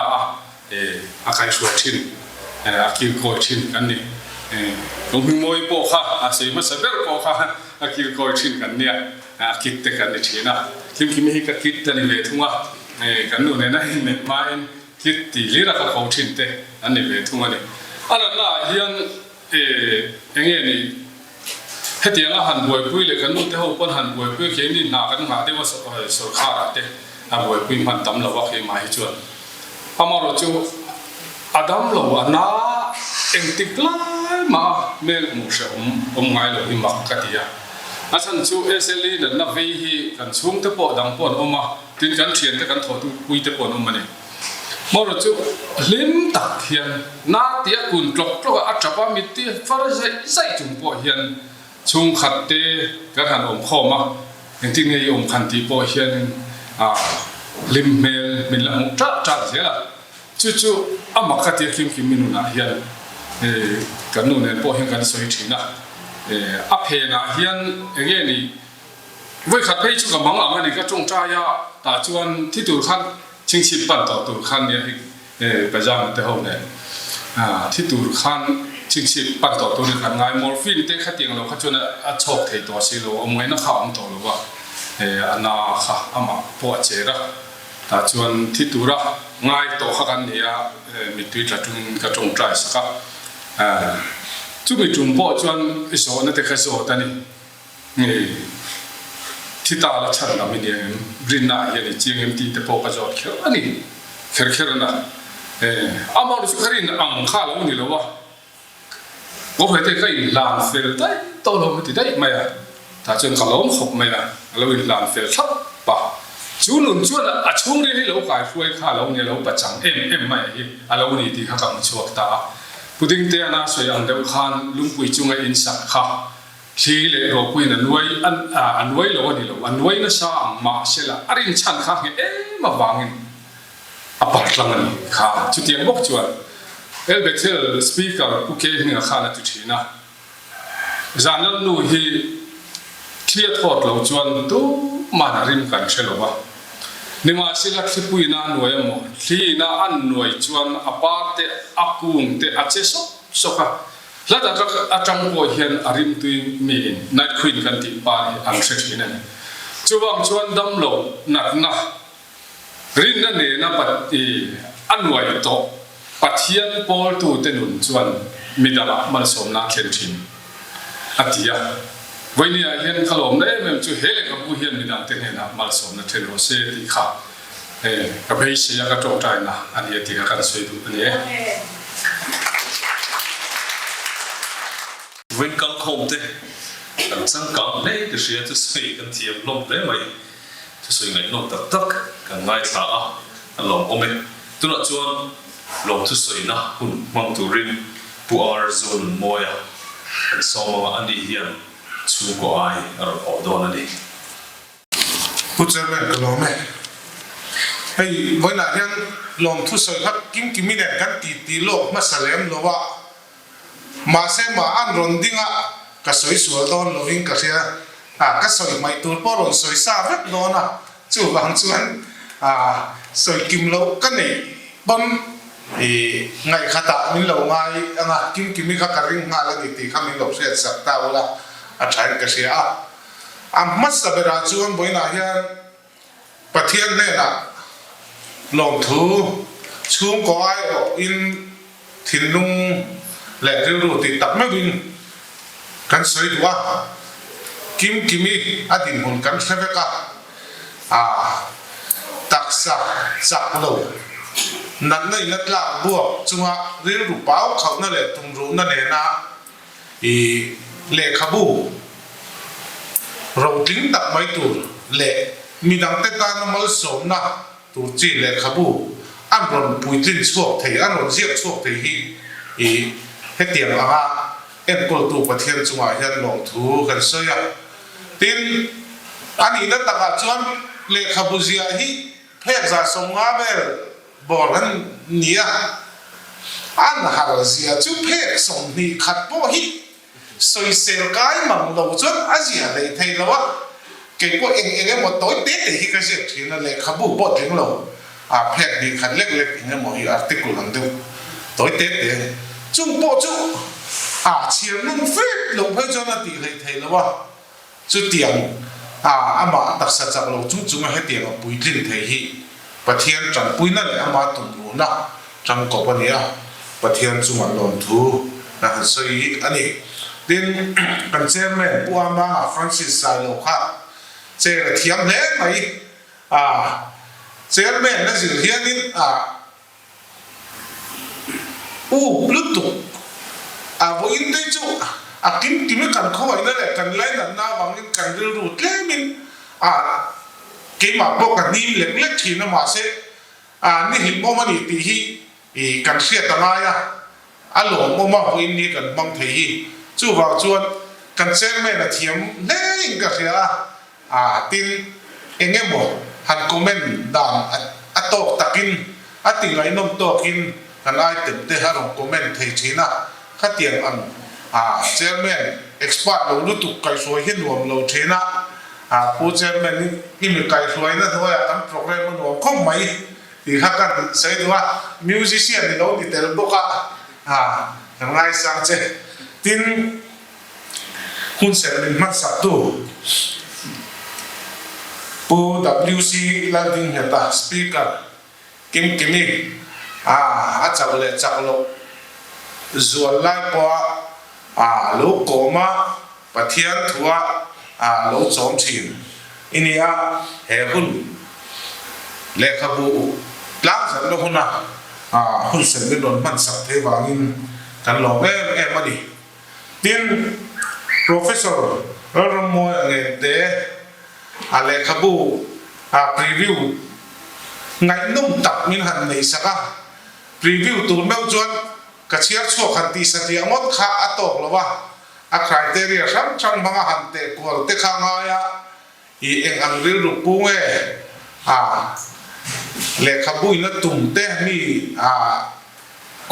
cái số chín cái coi chín kan ni cũng hình môi bộ ha xây mà sẽ biết bộ ha cái coi chín kan ni kit te kan ni china kim hi cái kit này về thung cái nụ này này mai kit ti lira cái coi chín te anh này về thung này anh là hiện cái này hết tiếng hàn bồi bùi lại cái nút thế hậu quân hàn bồi bùi khiến đi nào cái ngã thế mà sổ khá là thế hàn bồi bùi hoàn tấm là vác cái máy chuột ama rồi chú Adam lâu anh em tích lại mà mẹ ngủ sẽ ngay rồi đi mặc cái gì à anh chú SLE là nó về hi cần xuống tới bộ đằng bộ mà tin chắn chuyện tới cần thổ tu quy tới bộ mà này mà rồi chú lim tắc hiện na tiệt cùn lọc à chắp á mít tiệt phát ra dây chung bộ hiện chung khát tê cái hàng ôm kho mà những tiếng này ôm khăn tí bò hiền lim mel mình là một trát thế là chú mặc cái tiếng kim mình nuna hiền cái nụ này bò hiền cái soi chín à áp hè na hiền cái này với khát hay chú cái mong làm cái này cái trong trai ya ta chuan thi tur khăn chính sĩ bản tàu tur khăn này bây giờ mình tới hôm này thi tur khăn chính sĩ bắt đầu tôi được ngay morphine để khát tiếng lâu khát cho nó chọc thấyตัวxí lâu ông ấy nó khảo ông tổ lâu à anh khá ama bỏ chế ra ta chuan thi tu ra ngay tổ khát anh này mình tuy là chung cái trong trái sắc chúng mình chung bỏ chuan số nó để cái số ta này thi ta là chân là mình em rin na hiện chiang em tí để bỏ cái số kia anh này khéo na ama nó phải rin ăn khá lâu này lâu我会对个浪费了，对，到了我们对没啊？他就搞龙学没啊？老会浪费了，差吧？就能做了啊！从那里老改会看老年老不长，M 没啊？老年的他讲错的，不定的那谁让เรา看龙贵中的印象哈？ทีเลยเราคุยนั่นไว้อันไว้เราอันนี้เราอันไว้นั่นสร้างมาเสร็จละอะไรนี่ฉันข้างมาวางเงินปัดลังนี่ค่ะจุดเดียงบอกจวนElbetel speaker uke hinga khana tu thina zanal nu hi clear thought lo chuan tu manarim kan thelowa nima sila khipuina noya mo thina an noi chuan apate akung te acheso soka lada atang po hian arim tu mi night queen kan ti pa ang thina chuwang chuan dam lo natna rin na ne na pat an noi to Pathian Paul tu tenun chuan midala mal somna khentin atia voinia hian khalom ne mem chu hele ka bu hian midang te hena mal somna thelo se ti kha ka bei se ya ka tok tai na ani ti ka kan soi du ne when kam khom te kan sang kam le ke sia tu sei kan thiam lom le mai tu soi ngai no tak tak kan ngai tha a lom ome tu na chuan lòng thu soi na hun mang tu rin puar zon moya so ma ani hian chu ko ai ar o don ani puchamen kalome hey voila hian lòng thu soi khat kim mi ne kan ti lo ma salem lo wa ma se ma an ron dinga ka soi sual don loving ka sia ก็สวยไม่ตัวปอรสวยซาเวกโดนะจู่บางส่วนสวยกิมโลกันนี่บนไงขตามิโลไงกิมมีข้าการิงงาลนิติข้ามิโลเสียสักตาวุละอาจารย์ก็เสียมัสเบราจวนบ่อยนะเฮียประเทศเนี่ยนะลงทูช่วงก่อยอินถิ่นลุงและเรื่องรูติดตัดไม่บินกันสวยด้วยกิมีอดีตหุ่นกันเสวกตักษะจักโลนั่นในนัดละบัวจังหวะเรื่องรูปเป้าเขานั่นแหละตรงรู้นั่นเองนะเลขบูเราทิ้งตัดไว้ตัวเลมีดังแต่การนำมาสมนะตัวจีเลขบูอันรอนปุยทิ้งช่วงเทียอันรอนเสียช่วงเทียให้เตียงเอ็นกอลตัวประเทศจังหวะยันลงทูกันเสียทีนอันนี้นั่นต่างชาติเลขบูเสียฮีเพศจะสมงาเบลบอกนั้นเนี่ยอันหาเสียจุเพศสมนี่ขัดโบฮีสวยเสียกายมังเราจนอาเซียเลยไทยเราว่าเก่งกว่าเองหมดตัวเด็ดเลยที่ก็เสียทีนั่นเลยขบุบดถึงเราเพศดีขัดเล็กๆอย่างเงี้ยหมดอยู่อาร์ติกุลังดูตัวเด็ดเลยจุ่มโปจุเชียร์นุ่งฟิตลงเพื่อจนตีเลยไทยเราว่าจุดเตียงมาตักสัจจะเราจุ่มให้เตียงปุยลิ้นไทยฮีประเทศจันปุยนั่นแหละมาตุนรู้นะจังกบวันนี้ประเทศจุ่มลงทูนะฮะ所以อันนี้ดินกันเจมส์ปัวมาฟรานซิสไซโลค่ะเจอเทียมเล่ไหมเจมส์นั่นสิเทียนนี่บลูทูธวันอินเดียจูกิมกันเข้าไว้นั่นแหละกันไล่นั่นน้าบางทีกันเรื่องรูดเล่มินกิมบอกกันนี่เล็กๆทีน่ะมาเสนี่หิมบ่มันอีทีกันเสียตั้งไงหลวงบ่มาวันนี้กันบางทีจู่ว่าจวนกันเซนไม่ละเทียมเล่นก็เสียตินเองบอกหันคอมเมนต์ด่านโตตะกินติงไอ้นมโตกินกันไอ้เต็มเตะหลงคอมเมนต์เทชีนะข้าเตียงเจอแม่เอ็กซ์พอร์ตเรารู้ตุกไก่สวยเห็นรวมเราเชนะผู้เจอแม่นี่มีไก่สวยนะที่ว่าทำโปรแกรมมันรวมคงไหมที่ข้ากันใช้ตัวมิวสิเชียนเราติดแต่ละบุกยังไงสังเจตินคุณเสร็จเป็นมัดสัตว์ตัวปู WC ลังดิ้งเหตุสปีกเกอร์กิมจับเลยจับโลส่วนไล่ปอลูกโกมาปะเทียนทัวลูกสมชินอินี่เฮหุ่นเลขบูล้างสันลูกหุ่นหุ่นเสร็จเป็นโดนมันสัตว์เทวางินกันหลอกมาดิทีนprofessor เราโมยเงินเดอะไรขบูพรีวิวไงนุ่มตับมินหันในสักพรีวิวตัวเมื่อจวนกระเชียร์ชั่วขันตีสติอมดข้าอัตโตกละวะใครเตรียมช่างบังหันเตะกวลเตะข้างายเองอังริรุปุงเลขบูอินตุ่มเตมี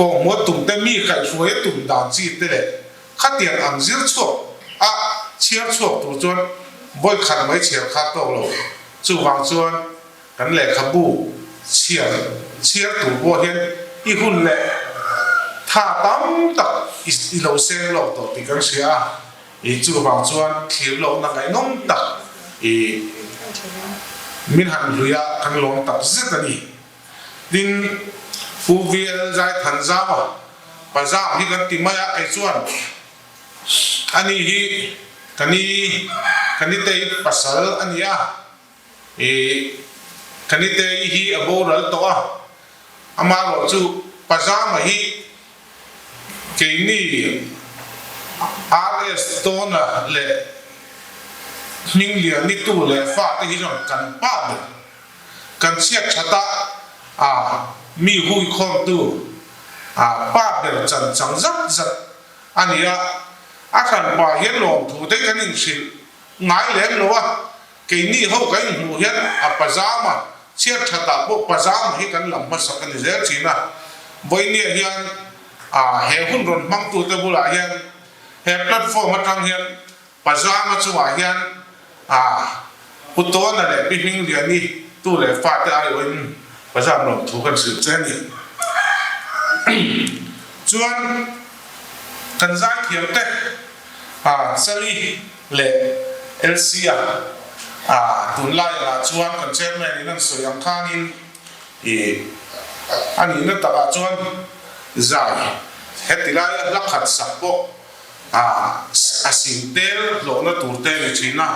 กองมัวตุ่มเตมีไก่ช่วยตุ่มด่านจีเตะข้าเตียงอังซิลชั่วเชียร์ชั่วตัวจวนบ่อยขันไม่เชียร์ข้าโตโลจู่วางจวนกันเลขบูเชียร์ตัวบัวเห็นอีหุ่นเละถ้าตั้มตักอีเราเซงเราตัวติกันเสียจู่วางจวนขีดเราหนักไอ้น้องตักมินหันลุยกันลงตักเสียกันนี่ดินฟูเวียใจทันจ้าปัจจัยที่กันติมายาไอ้จวนอันนี้กันนี่เตยภาษาอันนี้กันนี่เตยฮีอโบรัลตัวอามาเราจู่ภาษามาฮีเกนี่ RS ตัวน่ะเละนิ่งเหลียนี่ตู้เละฟ้าที่ที่เรากันป้าเด็กกันเชียกชะตามีหุยคอมตู้ป้าเด็กจังจังอันนี้อาจารย์ว่าเห็นลงถูได้กันนิ่งสิไงเล่นหรอวะเกนี่เขากันหูเห็นปัจจามาเชียกชะตาพวกปัจจามาให้กันหลังมาสักกันเสียสินะวันนี้เห็นเฮหุ่นรถมังตัวเตบุลาเห็นเฮแพลตฟอร์มมาทางเห็นปัจจามาชัวเห็น hút to là để bị hình liền đi tu để phát cái ai quên và giảm lòng thú cần sự chân đi chuan cần giải thiệu tết sali lệ LC tuần lại là chuan cần xem này nên sửa yang khan in anh ấy nó tập chuan giải hết thì lại lắc hạt sập bộ xin tel lộ nó tụt tel thì na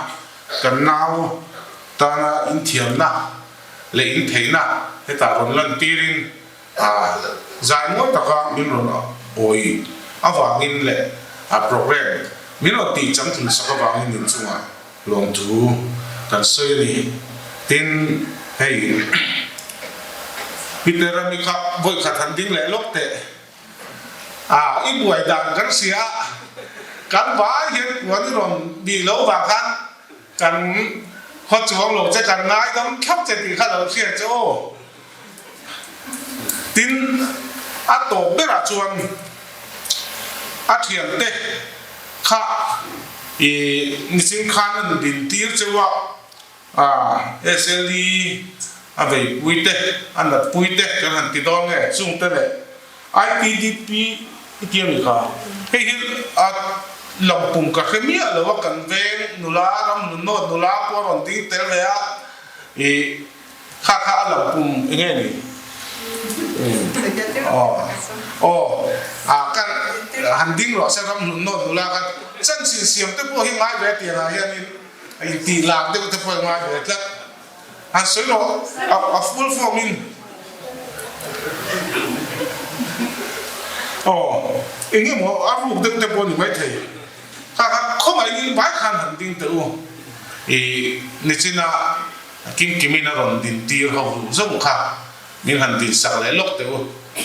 cần nào ta na in thiền na lệ in thấy na hết ta còn lần tirin giải mỗi tất cả mình rồi ôi vàng in lệ program mình rồi tỷ chẳng thử sao vàng in chung lòng chú cần soi đi tin hay Peter mi khắp vội khát hành tinh lệ lúc tệ ít buổi đàn cắn xía cắn vá hiện vẫn còn bị lỗ vàng khăn cắn hot chuông lỗ sẽ cắn ngay đóng khắp chạy thì khát lỗ xía chỗ tin tổ biết là chuông thiền tệ khá ni sinh khăn là đình tiết cho vợ SLD về bùi tệ anh là bùi tệ cho hành tí đó nghe chung tệ này IPDP kia gì cả cái lòng bùng cả cái miệng là cần về nụ lá đâm nụ lá qua còn tí tệ này khá lòng bùng nghe này cái hành tinh rồi sẽ đâm nụ lá cái chân xin xiêm tới bộ hình ai về tiền là hiện tỷ lạc tới bộ hình ai về thật anh soi nó full form in anh em mà áp dụng được tới bộ hình mấy thầy không ai đi vài khăn hành tinh tự nên chỉ là kim mình là còn tiền tiêu hậu giống khác mình hành tinh sạc lại lốc tự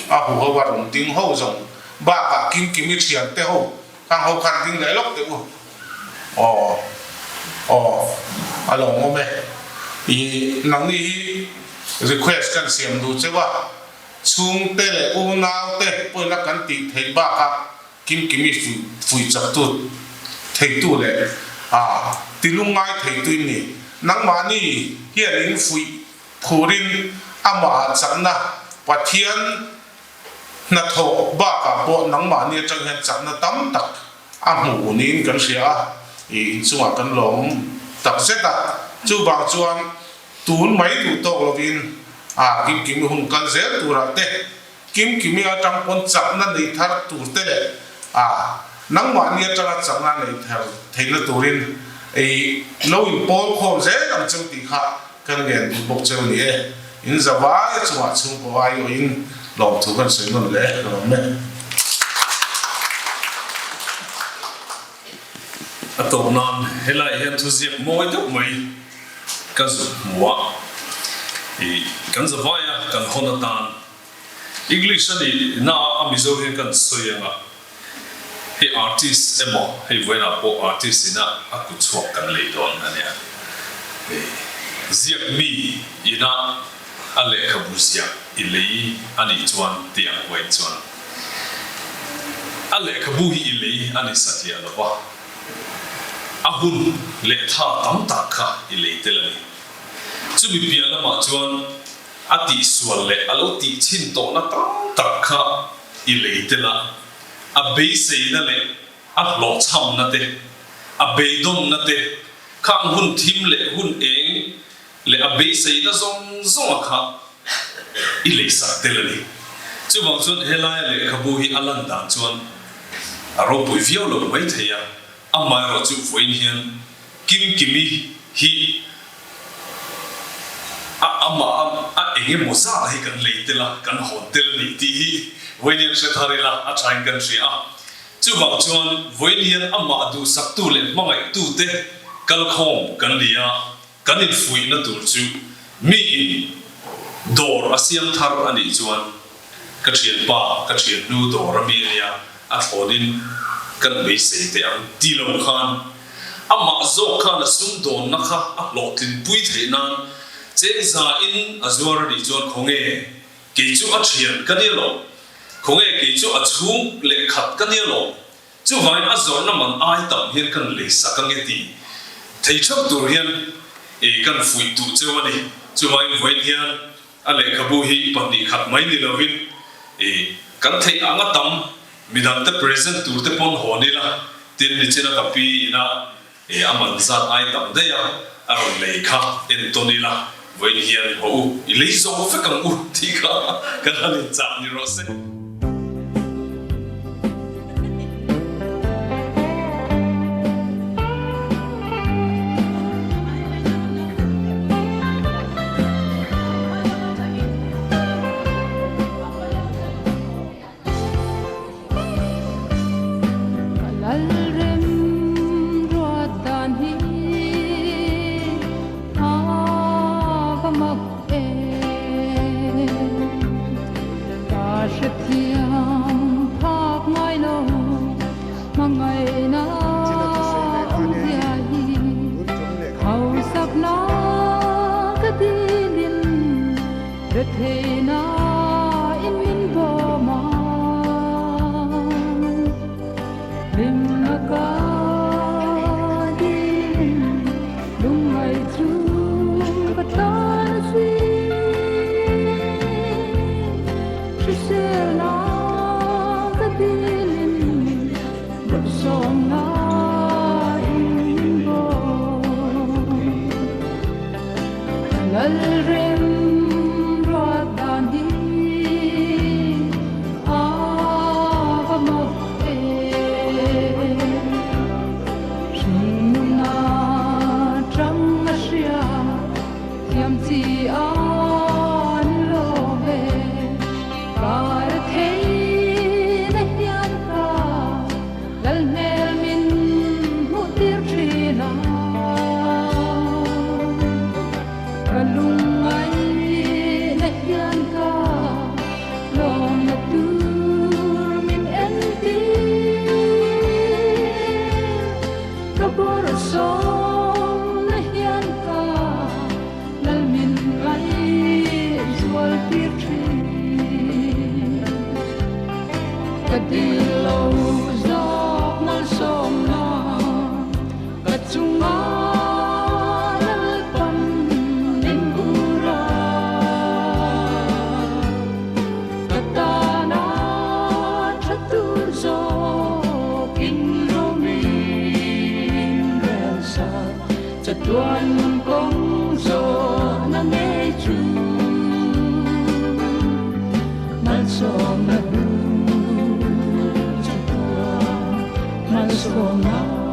hậu hậu vào còn tiền hậu giống ba cả kim mình tiền tới hậu hậu khăn tiền lại lốc tự alo ngô mẹ nắng đi request cần xem đủ chứ ba chung tê lệ u nào tê bữa là cần tị thấy ba cả kim mình phui chặt tuột thấy tu lệ tị lung ngay thấy tu nè nắng mà nè hiện đến phui phù rin ama chặt na và thiên na thổ ba cả bộ nắng mà nè trong hiện chặt na tắm tắc mù nín cần xia chung cần lồng tập xét chú bảo chuan tuôn mấy tụ tộc là viên kim hùng cần dễ tụ ra tê kim ở trong con chậm nó đi thắt tụ tê đấy nắng mà nia trong chậm nó này theo thấy nó tụ lên lâu im bol khom dễ làm trong tì khá cần nghiền bốc châu này in giờ vái chung có ai in lòng thú cần sấy luôn lẽ rồi mẹ tổ non hay là hiện thu diệp mỗi lúc mấy cái gì mua cái gì vậy cái hôn tan English này na amizo hiện cái soi à cái artist em hay vậy là bộ artist na aku chuộc cái lấy đòn này diệp mi ina ale kabuziak ilei ani chuan tiang wei chuan ale kabuhi ilei ani satia lawa ahun le tha tam ta kha ilei telani chumi piala ma chuan ati sual le alo ti chin to na tam ta kha ilei tela a be sei na le a lo cham na te a be dom na te khang hun thim le hun eng le a be sei na zong kha ilei sa telani chu bang chuan helai le khabuhi alan dan chuan aro pui viau lo mai theya amai ro chu voin hian kimi hi a enge moza hi kan leitela kan hotel ni ti hi voin se tharila a thain kan ria chu bang chuan voin hian ama du sak tu le mangai tu te kal khom kan lia kan in fui na tur chu mi dor asiam thar ani chuan ka thian pa ka thian nu dor mi ria a thodin kan be se te ang ti lo khan ama zo khan sum don na kha a lotin pui the nan che za in azwar ri chuan khonge ke chu a thian kan ni lo khonge ke chu a chung le khat kan ni lo chu vain a zor na man ai tam hian kan le sa kan nge ti thầy chấp tu hiền kan phui tu châu anh chú mai với hiền anh lệ kabu hi bằng đi khát mấy đi lovin kan thầy ang atam midang te present tu te pon honi la tin ni chena kapi na aman zat ai tam de ya aron leikha entoni la với hiền ho lấy zo fa kam u ti ka kan ani chat ni rose tuan kong so na nghe chu man so na du cho tuan man so na